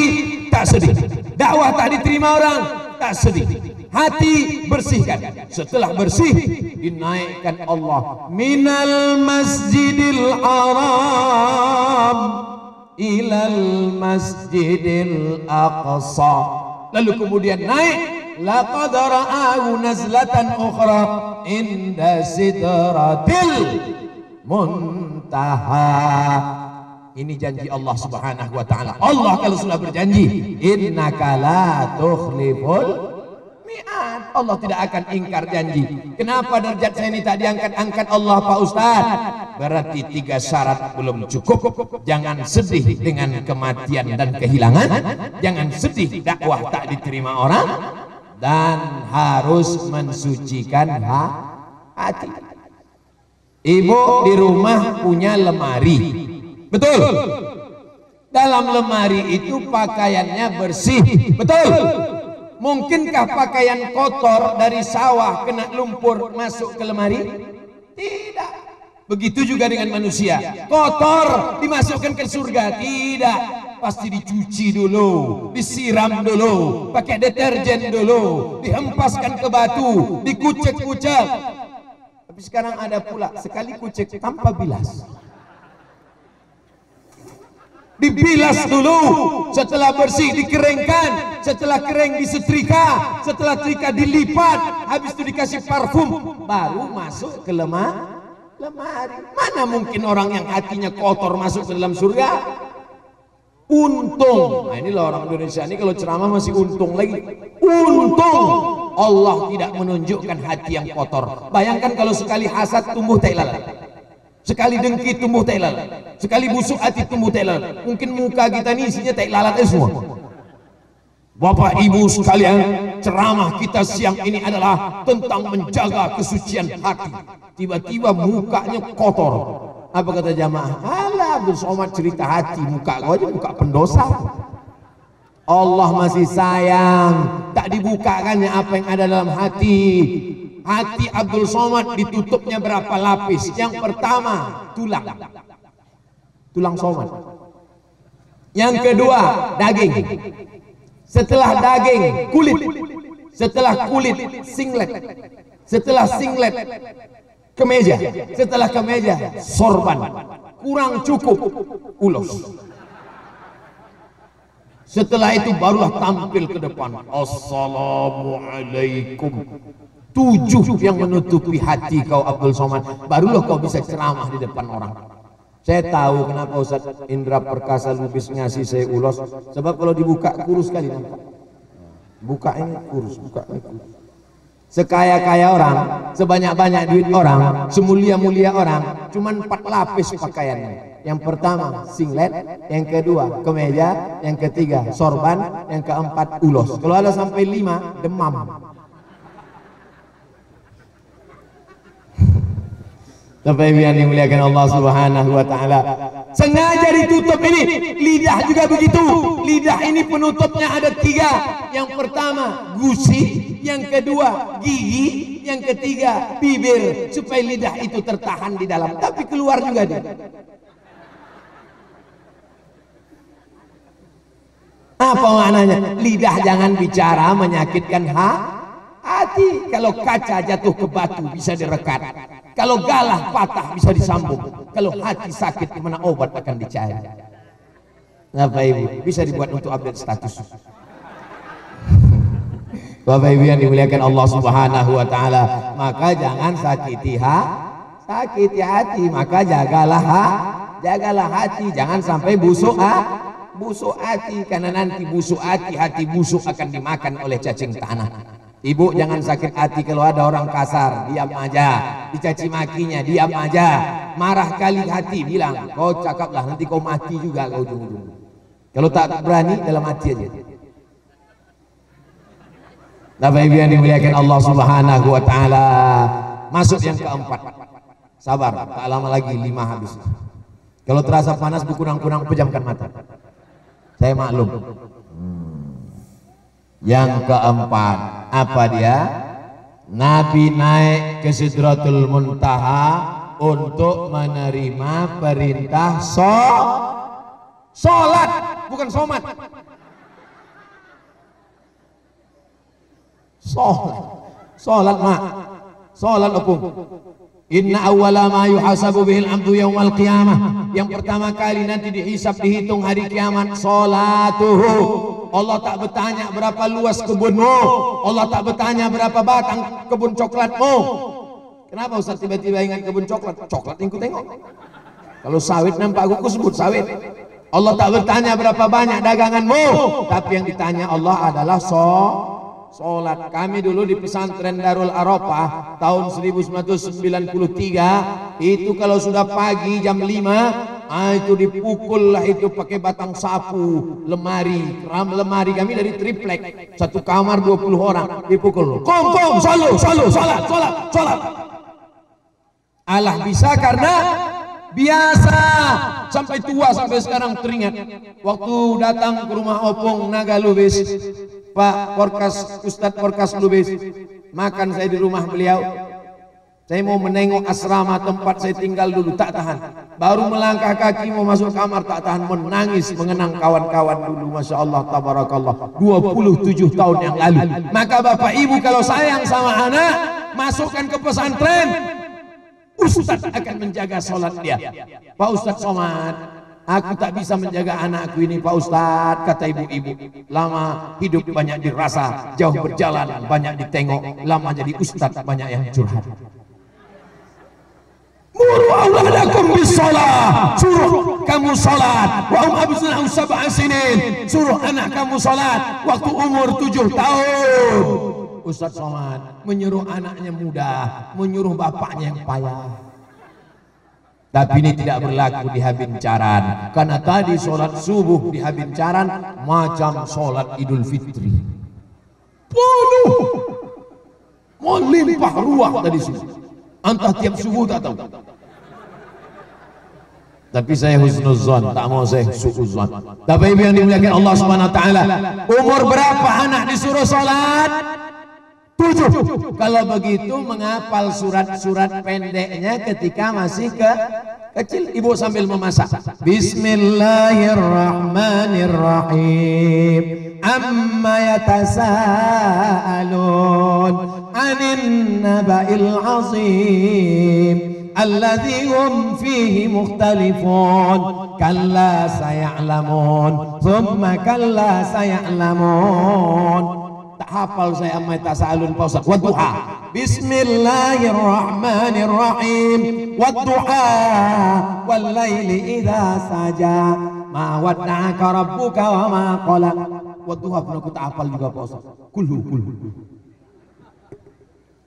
tak sedih, dakwah tak diterima orang tak sedih, hati bersihkan. Setelah bersih, dinaikkan Allah minal masjidil haram ilal masjidil aqsa. Lalu kemudian naik, laqad ra'ahu nazlatan ukhra inda sidratil muntaha. Ini janji Allah Subhanahu wa taala. Allah kalau sudah berjanji, innaka la tukhliful mi'ad. Allah tidak akan ingkar janji. Kenapa derajat saya ini tak diangkat-angkat Allah Pak Ustaz? Berarti 3 syarat belum cukup. Jangan sedih dengan kematian dan kehilangan, jangan sedih dakwah tak diterima orang, dan harus mensucikan hati. Ibu di rumah punya lemari, betul? Dalam lemari itu pakaiannya bersih, betul? Mungkinkah pakaian kotor dari sawah kena lumpur masuk ke lemari? Tidak. Begitu juga dengan manusia, kotor dimasukkan ke surga? Tidak. Pasti dicuci dulu, disiram dulu, pakai deterjen dulu, dihempaskan ke batu, dikucek-kucek. Tapi sekarang ada pula sekali kucek tanpa bilas. Dibilas dulu, setelah bersih dikeringkan, setelah kering disetrika, setelah setrika dilipat, habis itu dikasih parfum, baru masuk ke lemari. Mana mungkin orang yang hatinya kotor masuk ke dalam surga? Untung, nah inilah orang Indonesia ini kalau ceramah masih untung lagi. Untung Allah tidak menunjukkan hati yang kotor. Bayangkan kalau sekali hasad tumbuh tai lalat, sekali dengki tumbuh tai lalat, sekali busuk hati tumbuh tai lalat. Mungkin muka kita ini isinya tai lalatnya semua. Bapak Ibu sekalian, ceramah kita siang ini adalah tentang menjaga kesucian hati. Tiba-tiba mukanya kotor. Apa kata jamaah? Alah, Abdul Somad cerita hati, muka kau aja muka pendosa. Allah masih sayang, tak dibukakannya apa yang ada dalam hati. Hati Abdul Somad ditutupnya berapa lapis? Yang pertama, tulang somad. Yang kedua, daging. Setelah daging, kulit. Setelah kulit, singlet. Setelah singlet, kemeja. Setelah kemeja, sorban. Kurang cukup, ulos. Setelah itu barulah tampil ke depan. Assalamualaikum. 7 yang menutupi hati kau Abdul Somad. Barulah kau bisa ceramah di depan orang. Saya tahu kenapa Ustaz Indra Perkasa Lubis ngasih saya ulos. Sebab kalau dibuka kurus kali nampak. Buka ini kurus, buka ini kurus. Sekaya-kaya orang, sebanyak-banyak duit orang, semulia-mulia orang, cuman 4 lapis pakaiannya. Yang pertama singlet, yang kedua kemeja, yang ketiga sorban, yang keempat ulos. Kalau ada sampai 5, demam. Bapak Ibu yang dimuliakan Allah Subhanahu wa taala, sengaja ditutup ini. Lidah juga begitu. Lidah ini penutupnya ada 3. Yang pertama gusi, yang kedua gigi, yang ketiga bibir, supaya lidah itu tertahan di dalam, tapi keluar juga dia. Apa maknanya? Lidah jangan bicara menyakitkan hati. Kalau kaca jatuh ke batu bisa direkat. Kalau galah patah bisa disambung. Kalau hati sakit gimana obat akan dicari. Bapak Ibu bisa dibuat untuk update status. Bapak Ibu yang dimuliakan Allah Subhanahu wa taala, maka jangan sakiti hati, maka jagalah hati, jangan sampai busuk hati, karena nanti busuk hati busuk akan dimakan oleh cacing tanah. Ibu jangan sakit hati kalau ada orang kasar, diam aja. Dicaci makinya, diam aja. marah kali hati, bilang kau cakaplah, nanti kau mati juga kau ujung-ujung. Kalau tak berani dalam hati aja. Bapak Ibu yang dimuliakan Allah Subhanahu wa taala. Masuk yang keempat. Sabar, tak lama lagi 5 habis. Kalau terasa panas berkurang-kurang pejamkan mata. Saya maklum. Yang keempat, apa dia? Nabi naik ke Sidratul Muntaha untuk menerima perintah sholat, bukan somat. Sholat mak, sholat opung. Inna awwala ma yuhasabu bihil abdu yaumal qiyamah. Yang pertama kali nanti dihisab, dihitung hari kiamat, sholatuhu. Allah tak bertanya berapa luas kebunmu, Allah tak bertanya berapa batang kebun coklatmu. Kenapa Ustaz tiba-tiba ingat kebun coklat? Coklat yang ku tengok. Kalau sawit nampak aku sebut sawit. Allah tak bertanya berapa banyak daganganmu, tapi yang ditanya Allah adalah sholat. Kami dulu di pesantren Darul Arafah tahun 1993 itu kalau sudah pagi jam 5 itu dipukul lah itu pakai batang sapu, lemari kami dari triplek, satu kamar 20 orang dipukul. Kong, salat. Allah bisa karena biasa, sampai tua, sampai sekarang teringat waktu datang ke rumah Opung Naga Lubis, Pak Porkas, Ustadz Porkas Lubis, makan saya di rumah beliau. Saya mau menengok asrama tempat saya tinggal dulu, tak tahan. Baru melangkah kaki mau masuk kamar, tak tahan, menangis mengenang kawan-kawan dulu. Masya Allah, tabarakallah, 27 tahun yang lalu. Maka Bapak Ibu kalau sayang sama anak, masukkan ke pesantren, Ustadz akan menjaga sholat dia. Pak Ustadz Somad, aku tak bisa menjaga anakku ini Pak Ustadz, kata ibu-ibu. Lama hidup banyak dirasa, jauh berjalan banyak ditengok, lama jadi Ustadz banyak yang curhat. Muru auladakum bisalah, suruh kamu salat. Wa abna'u sab'a sinin, suruh anak kamu salat waktu umur 7 tahun. Ustaz Somad menyuruh anaknya muda, menyuruh bapaknya yang payah. Tapi ini tidak berlaku di Habincaran, karena tadi sholat subuh di Habincaran macam sholat Idul Fitri. Penuh, melimpah ruah tadi subuh. Entah tiap subuh tak tahu. Tapi saya husnuzon, tak mau saya suuzon. Bapak Ibu yang dimuliakan Allah Subhanahu wa taala, umur berapa anak disuruh salat? 7. Kalau begitu menghafal surat-surat pendeknya ketika masih kecil. Ibu sambil memasak. Bismillahirrahmanirrahim. Amma yatasaalun 'anil naba'il 'azim alladzi hum fihi mukhtalifun. Kalla saya'lamun, thumma kalla saya'lamun. Tak hafal saya amma tasalun Pak Ustaz. Wadduha. Bismillahirrahmanirrahim. Wadduha wal laili idza saja. Ma wadda'aka rabbuka wa ma qala. Wadduha pun aku tak hafal juga Pak Ustaz.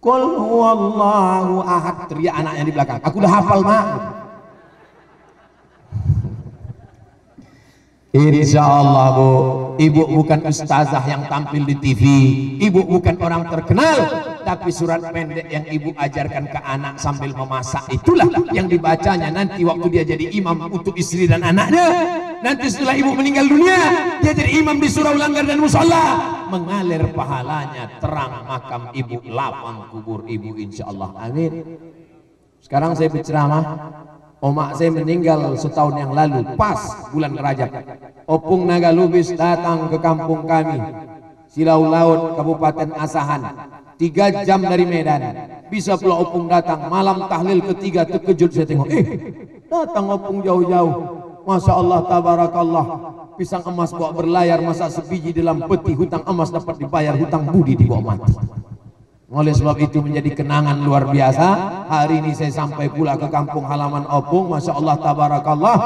Kul huwallahu ahad. Teriak anaknya di belakang. Aku udah hafal, Mak. Insya Allah Bu, Ibu bukan ustazah yang tampil di TV, Ibu bukan orang terkenal, tapi surat pendek yang Ibu ajarkan ke anak sambil memasak itulah yang dibacanya nanti waktu dia jadi imam untuk istri dan anaknya. Nanti setelah Ibu meninggal dunia, dia jadi imam di surau Langgar dan Musola, mengalir pahalanya, terang makam Ibu, lapang kubur Ibu, insya Allah. Amin. Sekarang saya berceramah. Omak saya meninggal setahun yang lalu, pas bulan Rajab. Opung Naga Lubis datang ke kampung kami, Silau Laut, Kabupaten Asahan, 3 jam dari Medan. Bisa pula Opung datang, malam tahlil ketiga terkejut saya tengok, datang Opung jauh-jauh. Masya Allah, tabarakallah, pisang emas bawa berlayar, masa sebiji dalam peti, hutang emas dapat dibayar, hutang budi dibawa mati. Oleh sebab itu menjadi kenangan luar biasa. Hari ini saya sampai pula ke kampung halaman Opung, Masya Allah, tabarakallah.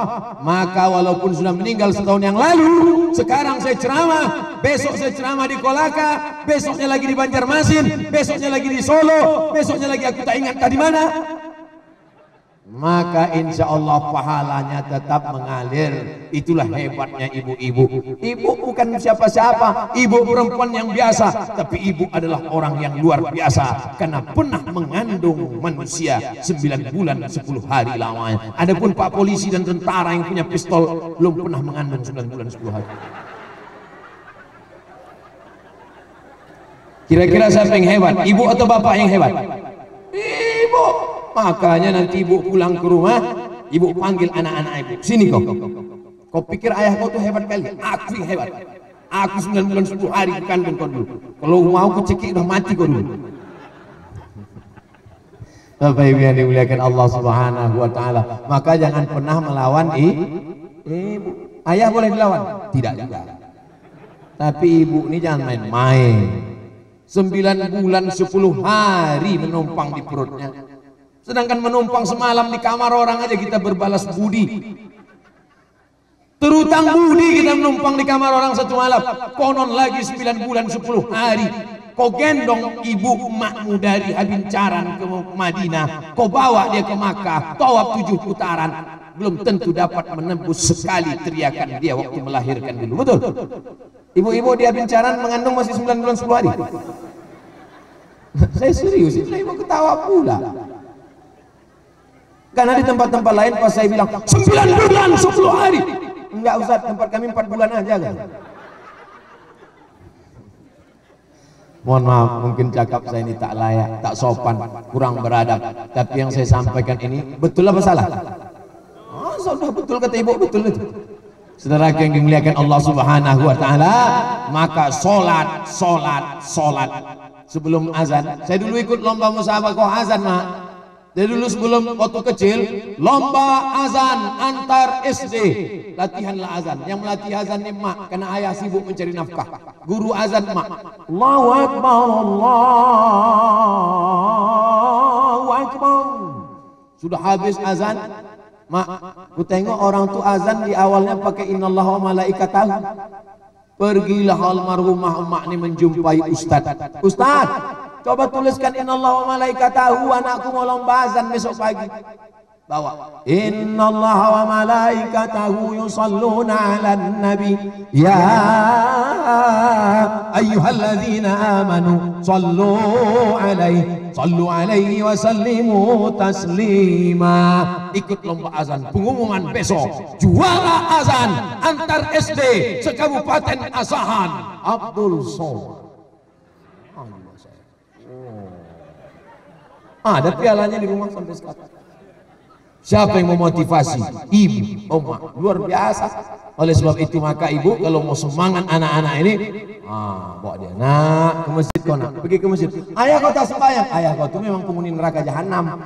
Maka walaupun sudah meninggal setahun yang lalu, sekarang saya ceramah, besok saya ceramah di Kolaka, besoknya lagi di Banjarmasin, besoknya lagi di Solo, besoknya lagi aku tak ingat tadi mana. maka insya Allah pahalanya tetap mengalir. Itulah hebatnya ibu-ibu. Ibu bukan siapa-siapa, ibu perempuan yang biasa, tapi ibu adalah orang yang luar biasa karena pernah mengandung manusia 9 bulan 10 hari lamanya. Adapun Pak polisi dan tentara yang punya pistol belum pernah mengandung 9 bulan 10 hari. Kira-kira siapa yang hebat? Ibu atau bapak yang hebat? Ibu. Makanya nanti ibu pulang ke rumah, ibu panggil anak-anak ibu, sini kau. Kau pikir ayah kau tuh hebat kali? Aku yang hebat. Aku 9 bulan 10 hari kandung kau dulu. Kalau mau ku cekik udah mati kau dulu. Bapak Ibu yang dimuliakan Allah Subhanahu wa taala, maka jangan pernah melawan ibu. Ayah boleh dilawan? Tidak juga. Tapi ibu ini jangan main-main. 9 bulan 10 hari menumpang di perutnya. Sedangkan menumpang semalam di kamar orang aja kita berbalas budi. Terutang budi kita menumpang di kamar orang 1 malam. Konon lagi 9 bulan 10 hari. Kau gendong ibu emakmu dari Habincaran ke Madinah. Kau bawa dia ke Makkah. Tawaf 7 putaran. Belum tentu dapat menembus sekali teriakan dia waktu melahirkan dulu. Betul? Ibu-ibu di Habincaran mengandung masih 9 bulan 10 hari. Saya serius, ibu ketawa pula. Karena di tempat-tempat lain pas saya bilang 9 bulan 10 hari. Enggak usah, tempat kami 4 bulan aja kan. Mohon maaf, mungkin cakap saya ini tak layak, tak sopan, kurang beradab. Tapi yang saya sampaikan ini betul apa salah? Oh, sudah betul kata ibu, betul itu. Saudara yang dimuliakan Allah Subhanahu wa taala, maka salat sebelum azan. Saya dulu ikut lomba musabaqah azan, Mak. Dari dulu sebelum waktu kecil, lomba azan antar SD, latihanlah azan. Yang melatih azan ini mak, karena ayah sibuk mencari nafkah. Guru azan mak. Allahu Akbar, Allahu Akbar. Sudah habis azan, mak, ku tengok orang tu azan di awalnya pakai innallaha wa malaikatahu. Pergilah almarhumah emak ini menjumpai Ustaz. Ustaz, coba tuliskan innallaha wa malaikatahu, anakku mau lomba azan besok pagi. Bawa. Innallaha wa malaikatahu yusalluna 'alan nabi ya ayyuhalladzina amanu sallu 'alaihi wa sallimu taslima. Ikut lomba azan, pengumuman besok juara azan antar SD sekabupaten Asahan, Abdul Somad. Ada pialanya di rumah sampai sekarang. Siapa yang memotivasi? Ibu, oma, luar biasa. Oleh sebab itu maka ibu kalau mau semangat anak-anak ini, bawa dia nak ke masjid kau nak, pergi ke masjid. Ayah kau tak sembahyang, ayah kau tu memang penghuni neraka jahanam.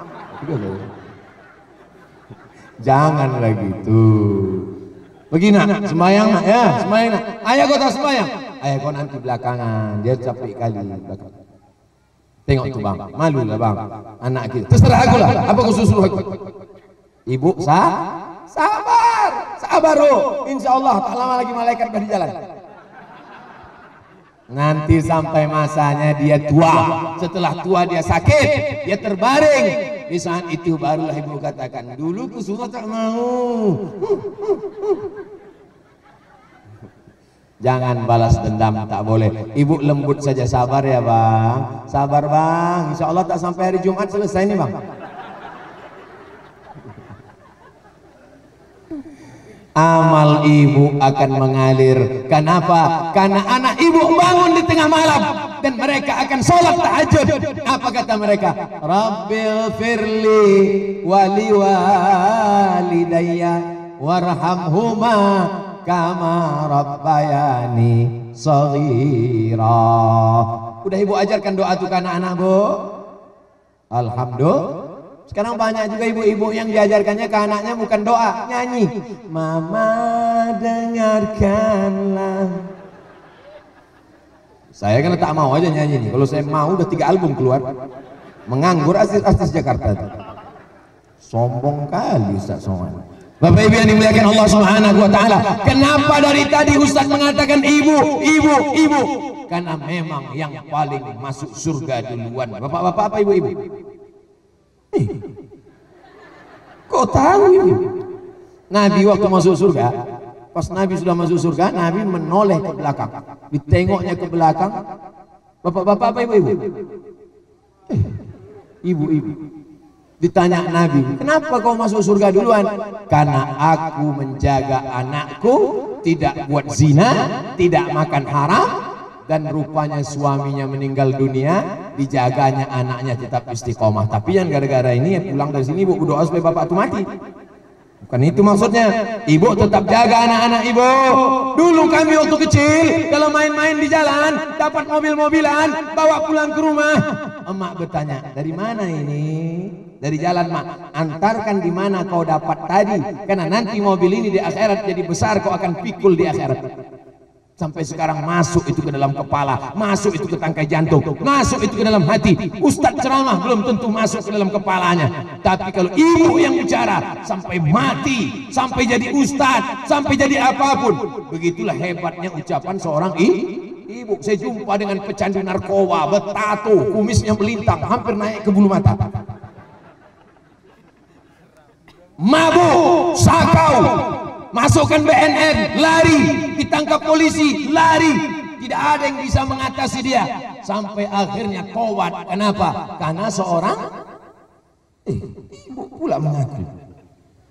Jangan lagi gitu. Pergi nak, sembahyang nak, ya sembahyang nak. Ayah kau tak sembahyang, ayah kau nanti belakangan, dia capek kali belakang. Tengok tu bang, malu lah bang, anak kita. Terserah aku lah, apa kau suruh aku? Ibu sabar oh. Insya Allah tak lama lagi malaikat dah di jalan. Nanti sampai masanya dia tua. Setelah tua dia sakit, dia terbaring. Di saat itu barulah ibu katakan, dulu ku suruh tak mau. Jangan balas dendam, tak boleh. Ibu lembut saja, sabar ya bang. Sabar bang, insya Allah tak sampai hari Jumat selesai nih bang. Amal ibu akan mengalir. Kenapa? Karena anak ibu bangun di tengah malam dan mereka akan sholat tahajud. Apa kata mereka? Rabbil firli wali walidayya warhamhuma kama rabbayani shaghira. Udah ibu ajarkan doa itu ke anak-anak, Bu? Alhamdulillah. Sekarang banyak juga ibu-ibu yang diajarkannya ke anaknya bukan doa, nyanyi. Mama dengarkanlah. Saya kan tak mau aja nyanyi nih. Kalau saya mau udah 3 album keluar. Menganggur artis Jakarta itu. Sombong kali Ustaz Somad. Bapak Ibu yang dimuliakan Allah Subhanahu wa taala. Kenapa dari tadi Ustaz mengatakan ibu? Karena memang yang paling masuk surga duluan. Bapak-bapak apa ibu-ibu? Kok tahu ini? Nabi waktu masuk surga, pas Nabi sudah masuk surga, Nabi menoleh ke belakang, ditengoknya ke belakang, bapak-bapak apa ibu-ibu? Ibu-ibu. Ditanya Nabi, kenapa kau masuk surga duluan? Karena aku menjaga anakku, tidak buat zina, tidak makan haram, dan rupanya suaminya meninggal dunia, dijaganya anaknya tetap istiqomah. Tapi yang gara-gara ini pulang dari sini ibu berdoa supaya bapak itu mati. Bukan itu maksudnya. Ibu tetap jaga anak-anak ibu. Dulu kami waktu kecil kalau main-main di jalan dapat mobil-mobilan bawa pulang ke rumah. Emak bertanya, dari mana ini? Dari jalan, mak. Antarkan di mana kau dapat tadi, karena nanti mobil ini di akhirat jadi besar, kau akan pikul di akhirat. Sampai sekarang masuk itu ke dalam kepala, masuk itu ke tangkai jantung, masuk itu ke dalam hati. Ustadz ceramah belum tentu masuk ke dalam kepalanya, tapi kalau ibu yang bicara sampai mati, sampai jadi ustadz, sampai jadi apapun, begitulah hebatnya ucapan seorang ibu. Saya jumpa dengan pecandu narkoba, bertato, kumisnya melintang, hampir naik ke bulu mata. Mabuk, sakau, masukkan BNN, lari, ditangkap polisi, lari, tidak ada yang bisa mengatasi dia, sampai akhirnya tobat. Kenapa? Karena seorang ibu pula mengaku.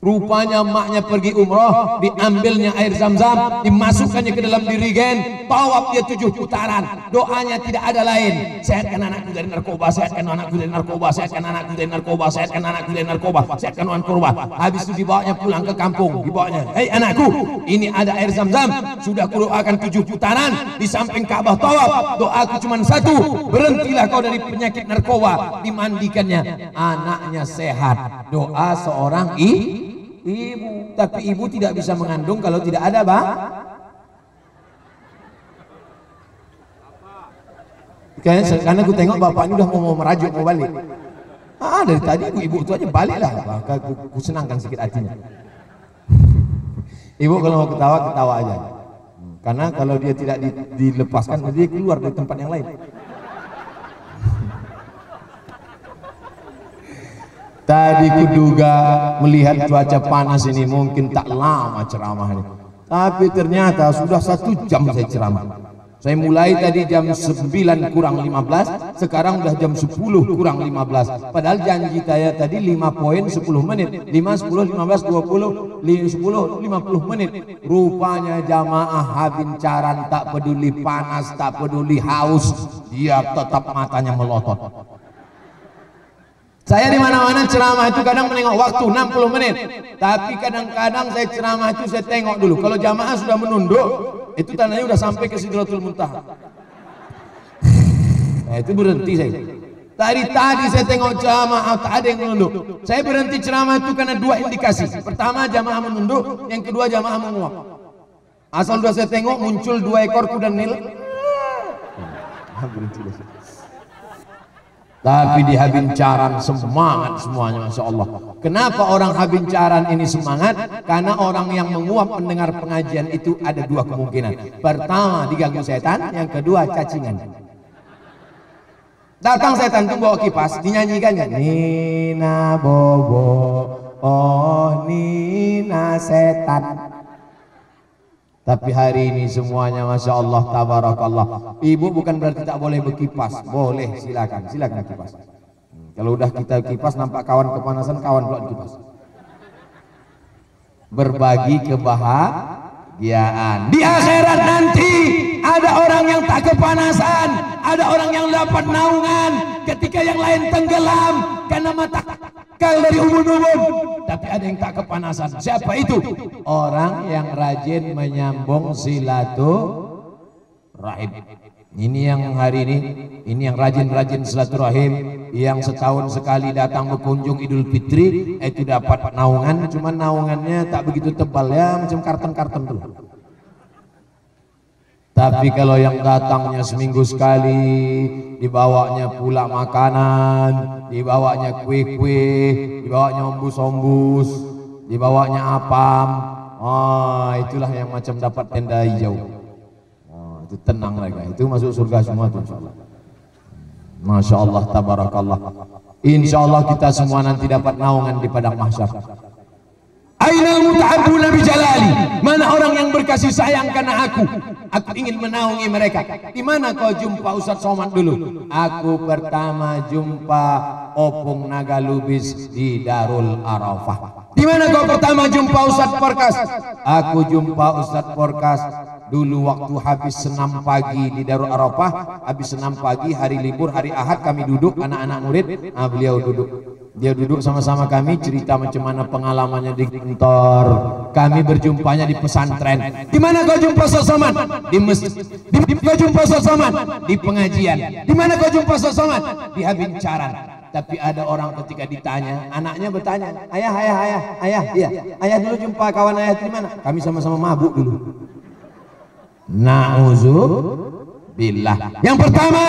Rupanya emaknya pergi umroh, diambilnya air zam-zam, dimasukkannya ke dalam dirigen, tawaf dia 7 putaran, doanya tidak ada lain. Sehatkan anakku dari narkoba, sehatkan anakku dari narkoba, sehatkan anakku dari narkoba, sehatkan anakku dari narkoba, sehatkan anakku dari narkoba. Habis itu dibawanya pulang ke kampung, dibawanya, hei anakku, ini ada air zam-zam, sudah kudoakan 7 putaran, di samping Ka'bah tawaf, doaku cuma 1, berhentilah kau dari penyakit narkoba. Dimandikannya, anaknya sehat. Doa seorang ibu, tapi ibu tidak bisa mengandung kalau tidak ada karena aku tengok bapak ini udah mau merajuk mau balik. Dari tadi ibu itu aja balik lah, aku senangkan sedikit hatinya. Ibu kalau mau ketawa, ketawa aja, karena kalau dia tidak dilepaskan dia keluar dari tempat yang lain. Tadi kuduga melihat cuaca panas ini mungkin tak lama ceramah ini, tapi ternyata sudah 1 jam saya ceramah. Saya mulai tadi jam 9 kurang 15, sekarang udah jam 10 kurang 15. Padahal janji saya tadi 5 poin 10 menit, 5, 10, 15, 20, 10, 50 menit. Rupanya jamaah habincaran tak peduli panas, tak peduli haus, dia tetap matanya melotot. Saya di mana-mana ceramah itu kadang menengok waktu 60 menit, tapi kadang-kadang saya ceramah itu saya tengok dulu. Kalau jamaah sudah menunduk, itu tandanya sudah sampai ke Sidratul Muntaha. Nah, itu berhenti saya. Tadi saya tengok jamaah tak ada yang menunduk. Saya berhenti ceramah itu karena 2 indikasi. Pertama, jamaah menunduk, yang kedua jamaah menguap. Asal sudah saya tengok muncul 2 ekor kuda Nil. Berhenti deh. Tapi di Habincaran semangat semuanya, Masya Allah. Kenapa orang Habincaran ini semangat? Karena orang yang menguap mendengar pengajian itu ada 2 kemungkinan. Pertama, diganggu setan, yang kedua cacingan. Datang setan itu bawa kipas, dinyanyikannya, Nina Bobo, oh Nina setan. Tapi hari ini semuanya Masya Allah, tabarakallah. Ibu bukan berarti tak boleh berkipas, boleh, silakan kipas. Kalau udah kita kipas nampak kawan kepanasan, kawan pula kipas. Berbagi kebahagiaan. Di akhirat nanti ada orang yang tak kepanasan, ada orang yang dapat naungan ketika yang lain tenggelam karena mata dari ubun-ubun, tapi ada yang tak kepanasan. Siapa itu? Orang yang rajin menyambung silaturahim. Ini yang hari ini yang rajin silaturahim, yang setahun sekali datang berkunjung Idul Fitri, itu dapat naungan. Cuma naungannya tak begitu tebal ya, macam karton-karton tuh. Tapi kalau yang datangnya seminggu sekali, dibawanya pula makanan, dibawanya kue-kue, dibawanya ombus-ombus, dibawanya apam, itulah yang macam dapat tenda hijau. Itu tenang lagi, itu masuk surga semua tuh, insya Allah. Masya Allah, tabarakallah. Insya Allah kita semua nanti dapat naungan di padang mahsyar. Ainal mutahabbuna bi jalali? Mana orang yang berkasih sayang karena aku ingin menaungi mereka. Di mana kau jumpa Ustaz Somad dulu? Aku pertama jumpa Opung Naga Lubis di Darul Arafah. Di mana kau pertama jumpa Ustaz Porkas? Aku jumpa Ustaz Porkas dulu waktu habis senam pagi di Darul Arafah. Habis senam pagi, hari libur, hari Ahad, kami duduk, anak-anak murid. Beliau duduk. Dia duduk sama-sama kami, cerita macam mana pengalamannya di kantor. Kami berjumpanya di pesantren. Di mana kau jumpa Ustaz Somad? Di masjid. Di kau jumpa Ustaz Somad? Di pengajian. Di mana kau jumpa Ustaz Somad? Di habincaran. Tapi ada orang ketika ditanya, anaknya bertanya, ayah, iya, ayah dulu jumpa kawan ayah di mana? Kami sama-sama mabuk dulu. Na'udzubillah. Yang pertama,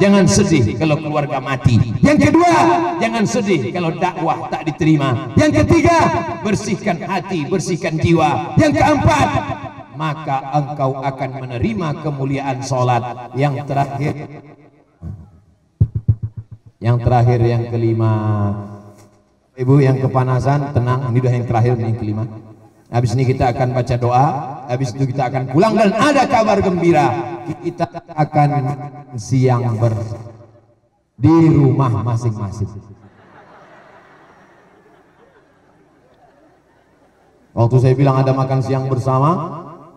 jangan sedih kalau keluarga mati. Yang kedua, jangan sedih kalau dakwah tak diterima. Yang ketiga, bersihkan hati, bersihkan jiwa. Yang keempat, maka engkau akan menerima kemuliaan sholat. Yang terakhir, yang kelima. Ibu yang kepanasan, tenang, ini udah yang terakhir, ini yang kelima. Habis ini kita akan baca doa, habis itu kita akan pulang dan ada kabar gembira. Kita akan siang di rumah masing-masing. Waktu saya bilang ada makan siang bersama,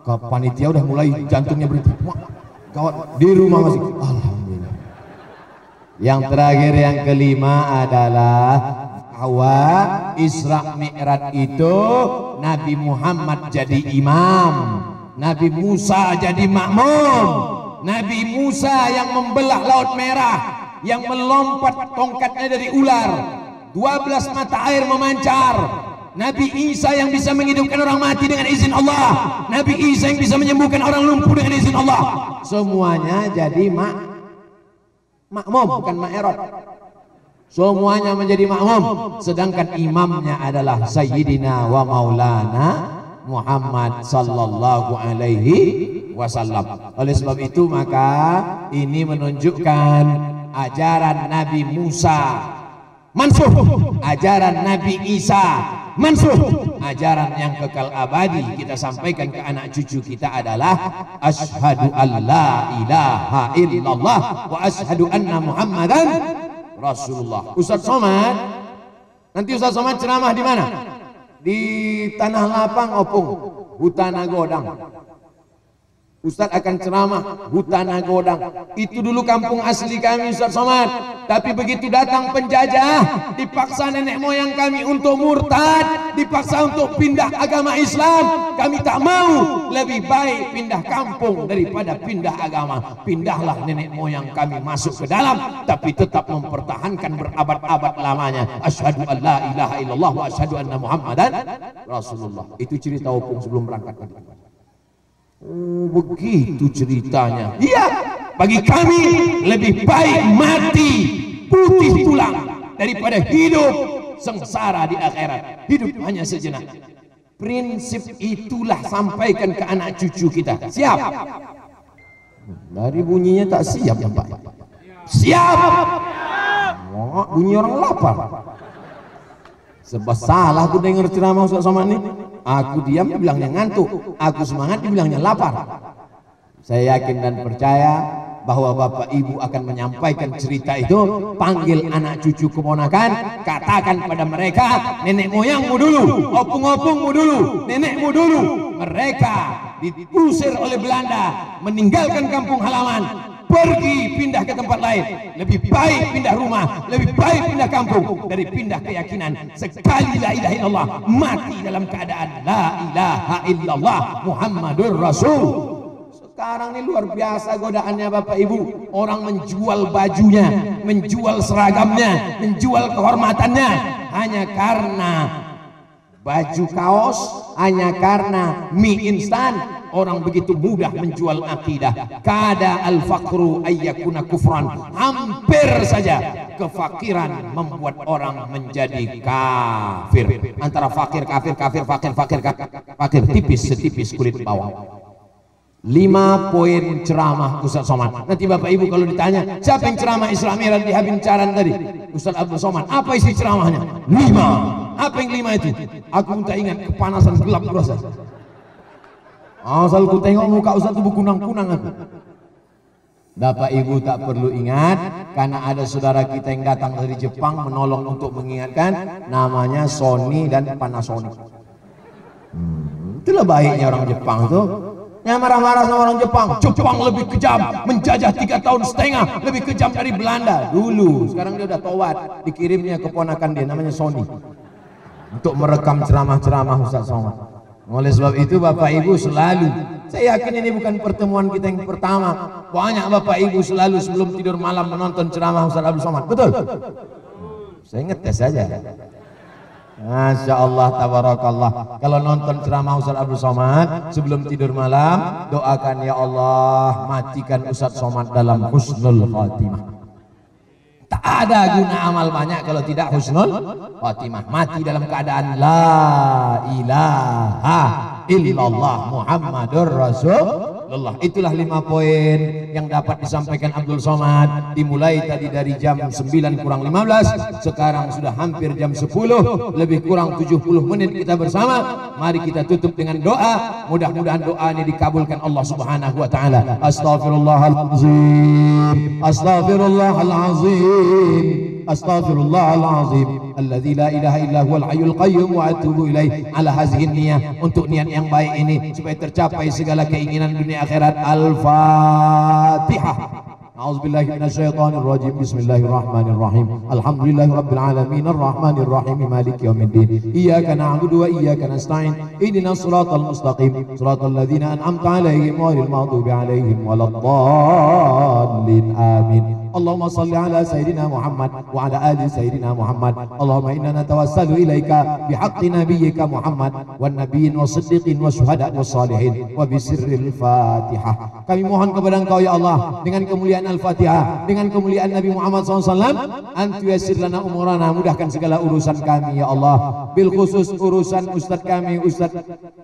panitia udah mulai jantungnya berhenti. Gawat, di rumah masing. Alhamdulillah. Yang terakhir, yang kelima adalah bahwa Isra Mi'raj itu Nabi Muhammad jadi imam, Nabi Musa jadi makmum. Nabi Musa yang membelah Laut Merah, yang melompat tongkatnya dari ular, 12 mata air memancar. Nabi Isa yang bisa menghidupkan orang mati dengan izin Allah, Nabi Isa yang bisa menyembuhkan orang lumpuh dengan izin Allah. Semuanya jadi makmum, bukan Mi'raj. Semuanya menjadi makmum, sedangkan imamnya adalah Sayyidina wa Maulana Muhammad sallallahu alaihi wasallam. Oleh sebab itu maka ini menunjukkan ajaran Nabi Musa mansuh, ajaran Nabi Isa mansuh, ajaran yang kekal abadi kita sampaikan ke anak cucu kita adalah asyhadu an la ilaha illallah wa asyhadu anna Muhammadan Rasulullah. Ustaz Somad, nanti Ustaz Somad ceramah di mana? Di Tanah Lapang, Opung, Hutana Godang. Ustaz akan ceramah Hutana Godang. Itu dulu kampung asli kami Ustaz Somad. Tapi begitu datang penjajah, dipaksa nenek moyang kami untuk murtad, dipaksa untuk pindah agama Islam. Kami tak mau, lebih baik pindah kampung daripada pindah agama. Pindahlah nenek moyang kami masuk ke dalam, tapi tetap mempertahankan berabad-abad lamanya. Asyhadu an la ilaha illallah wa asyhadu anna Muhammadan Rasulullah. Itu cerita Opung sebelum berangkat tadi. Oh, begitu ceritanya. Iya, bagi kami lebih baik mati putih tulang daripada hidup sengsara di akhirat. Hidup hanya sejenak. Prinsip itulah sampaikan ke anak cucu kita. Siap? Dari bunyinya tak siap ya Pak? Siap? Wah, bunyi orang lapar. Sebab salah tuh dengar ceramah Ustaz Somad nih. Aku diam dibilangnya ngantuk, aku semangat dibilangnya lapar. Saya yakin dan percaya bahwa Bapak Ibu akan menyampaikan cerita itu. Panggil anak cucu keponakan, katakan pada mereka, nenek moyangmu dulu, opung-opungmu dulu, nenekmu dulu. Mereka diusir oleh Belanda, meninggalkan kampung halaman, pergi pindah ke tempat lain. Lebih baik pindah rumah, lebih baik pindah kampung dari pindah keyakinan. Sekali la ilaha illallah, mati dalam keadaan la ilaha illallah Muhammadur Rasul. Sekarang ini luar biasa godaannya Bapak Ibu. Orang menjual bajunya, menjual seragamnya, menjual kehormatannya hanya karena baju kaos, hanya karena mie instan. Orang begitu mudah menjual akidah. Kada al-faqru ayyakuna kufran. Hampir saja kefakiran membuat orang menjadi kafir. Antara fakir, kafir, fakir, tipis setipis kulit bawang. 5 poin ceramah Ustaz Somad. Nanti Bapak Ibu kalau ditanya, siapa yang ceramah Isra Mi'raj di Habincaran tadi? Ustaz Abdul Somad. Apa isi ceramahnya? 5. Apa yang 5 itu? Aku minta ingat kepanasan gelap kurasa. Asal ku tengok muka Ustaz itu kunang-kunang aku. Bapak Ibu tak perlu ingat, karena ada saudara kita yang datang dari Jepang menolong untuk mengingatkan, namanya Sony dan Panasonic. Itulah baiknya orang Jepang tuh. Yang marah-marah sama orang Jepang. Jepang lebih kejam, menjajah 3,5 tahun, lebih kejam dari Belanda dulu. Sekarang dia udah towat, dikirimnya keponakan dia namanya Sony untuk merekam ceramah-ceramah Ustaz Somad. Oleh sebab itu Bapak Ibu selalu, saya yakin ini bukan pertemuan kita yang pertama. Banyak Bapak Ibu selalu sebelum tidur malam menonton ceramah Ustaz Abdul Somad. Betul? Saya ngetes saja. Masya Allah, tabarakallah. Kalau nonton ceramah Ustaz Abdul Somad sebelum tidur malam, doakan ya Allah matikan Ustaz Somad dalam husnul khatimah. Tak ada guna amal banyak kalau tidak husnul khatimah. Mati dalam keadaan la ilaha illallah Muhammadur Rasulullah. Itulah 5 poin yang dapat disampaikan Abdul Somad. Dimulai tadi dari jam 9 kurang 15, sekarang sudah hampir jam 10, lebih kurang 70 menit kita bersama. Mari kita tutup dengan doa. Mudah-mudahan doa ini dikabulkan Allah Subhanahu wa taala. Astaghfirullahalazim. Astaghfirullahalazim. Astaghfirullahalazim alladzi la ilaha illa huwal hayyul qayyum wa atubu ilaih. Ala hazihi niyah, untuk niat yang baik ini supaya tercapai segala keinginan dunia akhirat. Al-Fatihah. A'udzubillahi minasyaitonir rajim. Bismillahirrahmanirrahim. Alhamdulillahirabbil alamin arrahmanir rahim maliki yaumiddin. Iyyaka na'budu wa iyyaka nasta'in. Ihdinas siratal mustaqim. Siratal ladzina an'amta 'alaihim ghairil maghdubi 'alaihim waladdallin. Amin. Allahumma salli ala Sayyidina Muhammad wa ala ali Sayyidina Muhammad. Allahumma inna natawassalu ilaika bihaqqi nabiyyika Muhammad wan nabiyyin was-siddiqin wasyuhada was-salihin wa bisirril Fatihah. Kami mohon kepada Engkau ya Allah dengan kemuliaan Al-Fatihah, dengan kemuliaan Nabi Muhammad SAW, antu yassir lana umurana, mudahkan segala urusan kami ya Allah. Bil khusus urusan Ustaz kami, Ustaz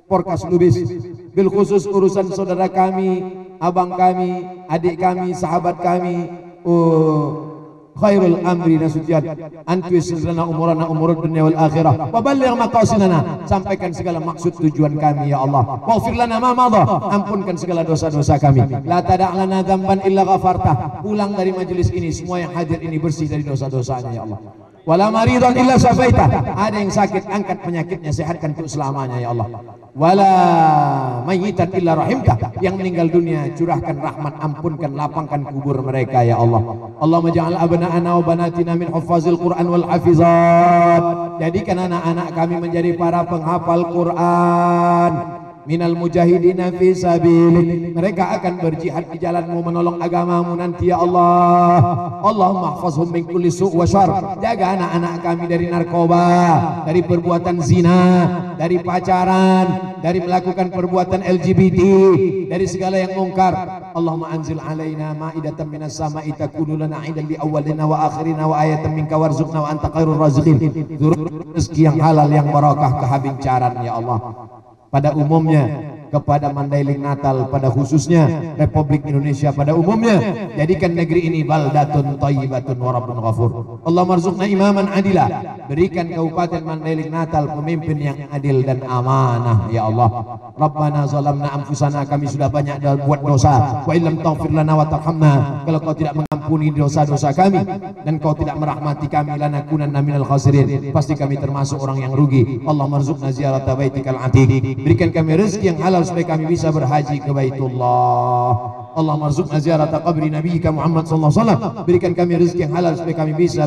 Porkas Lubis. Bil khusus urusan saudara kami, abang kami, adik kami, sahabat kami. Khairul amri nasujan antu yassirlana umurana umurud dunya wal akhirah wa balligh maqasidana, sampaikan segala maksud tujuan kami ya Allah. Waghfir lana ma madha, ampunkan segala dosa-dosa kami. La tada' lana dzamban illa ghafartah, pulang dari majelis ini semua yang hadir ini bersih dari dosa-dosanya ya Allah. Wala maridan illa syafaitah, ada yang sakit angkat penyakitnya, sehatkan untuk selamanya ya Allah. Wala mayyitan illa rahimtah, yang meninggal dunia curahkan rahmat, ampunkan, lapangkan kubur mereka ya Allah. Allahumma ja'al abna'ana wa banatina min huffazil Qur'an wal hafizat, jadikan anak-anak kami menjadi para penghafal Quran. Minal mujahidina fi sabilik, mereka akan berjihad di jalanmu, menolong agamamu nanti ya Allah. Allahumma hafazhum min kulli su' wa syarr, jaga anak-anak kami dari narkoba, dari perbuatan zina, dari pacaran, dari melakukan perbuatan LGBT, dari segala yang mungkar. Allahumma anzil alaina ma'idatan minas sama'i takunu lana 'idan li awwalina wa akhirina wa ayatan minka warzuqna wa anta khairur raziqin. Rezeki yang halal, yang barakah, kehabincaran ya Allah. Pada umumnya, kepada Mandailing Natal pada khususnya, Republik Indonesia pada umumnya, jadikan negeri ini baldatun thayyibatun wa rabbun ghafur. Allahumma rzuqna imaman adila, berikan Kabupaten Mandailing Natal pemimpin yang adil dan amanah ya Allah. Rabbana zalamna anfusana, kami sudah banyak buat dosa. Wa illam taghfir lana wa tarhamna, kalau kau tidak mengampuni dosa-dosa kami dan kau tidak merahmati kami, lanakunanna minal khasirin, pasti kami termasuk orang yang rugi. Allahumma rzuqna ziyarata baitikal atiq, berikan kami rezeki yang halal supaya kami bisa berhaji ke Baitullah. Allahumma rzuqna ziyarata qabri nabiyyika Muhammad sallallahu alaihi wasallam, berikan kami rezeki yang halal supaya kami bisa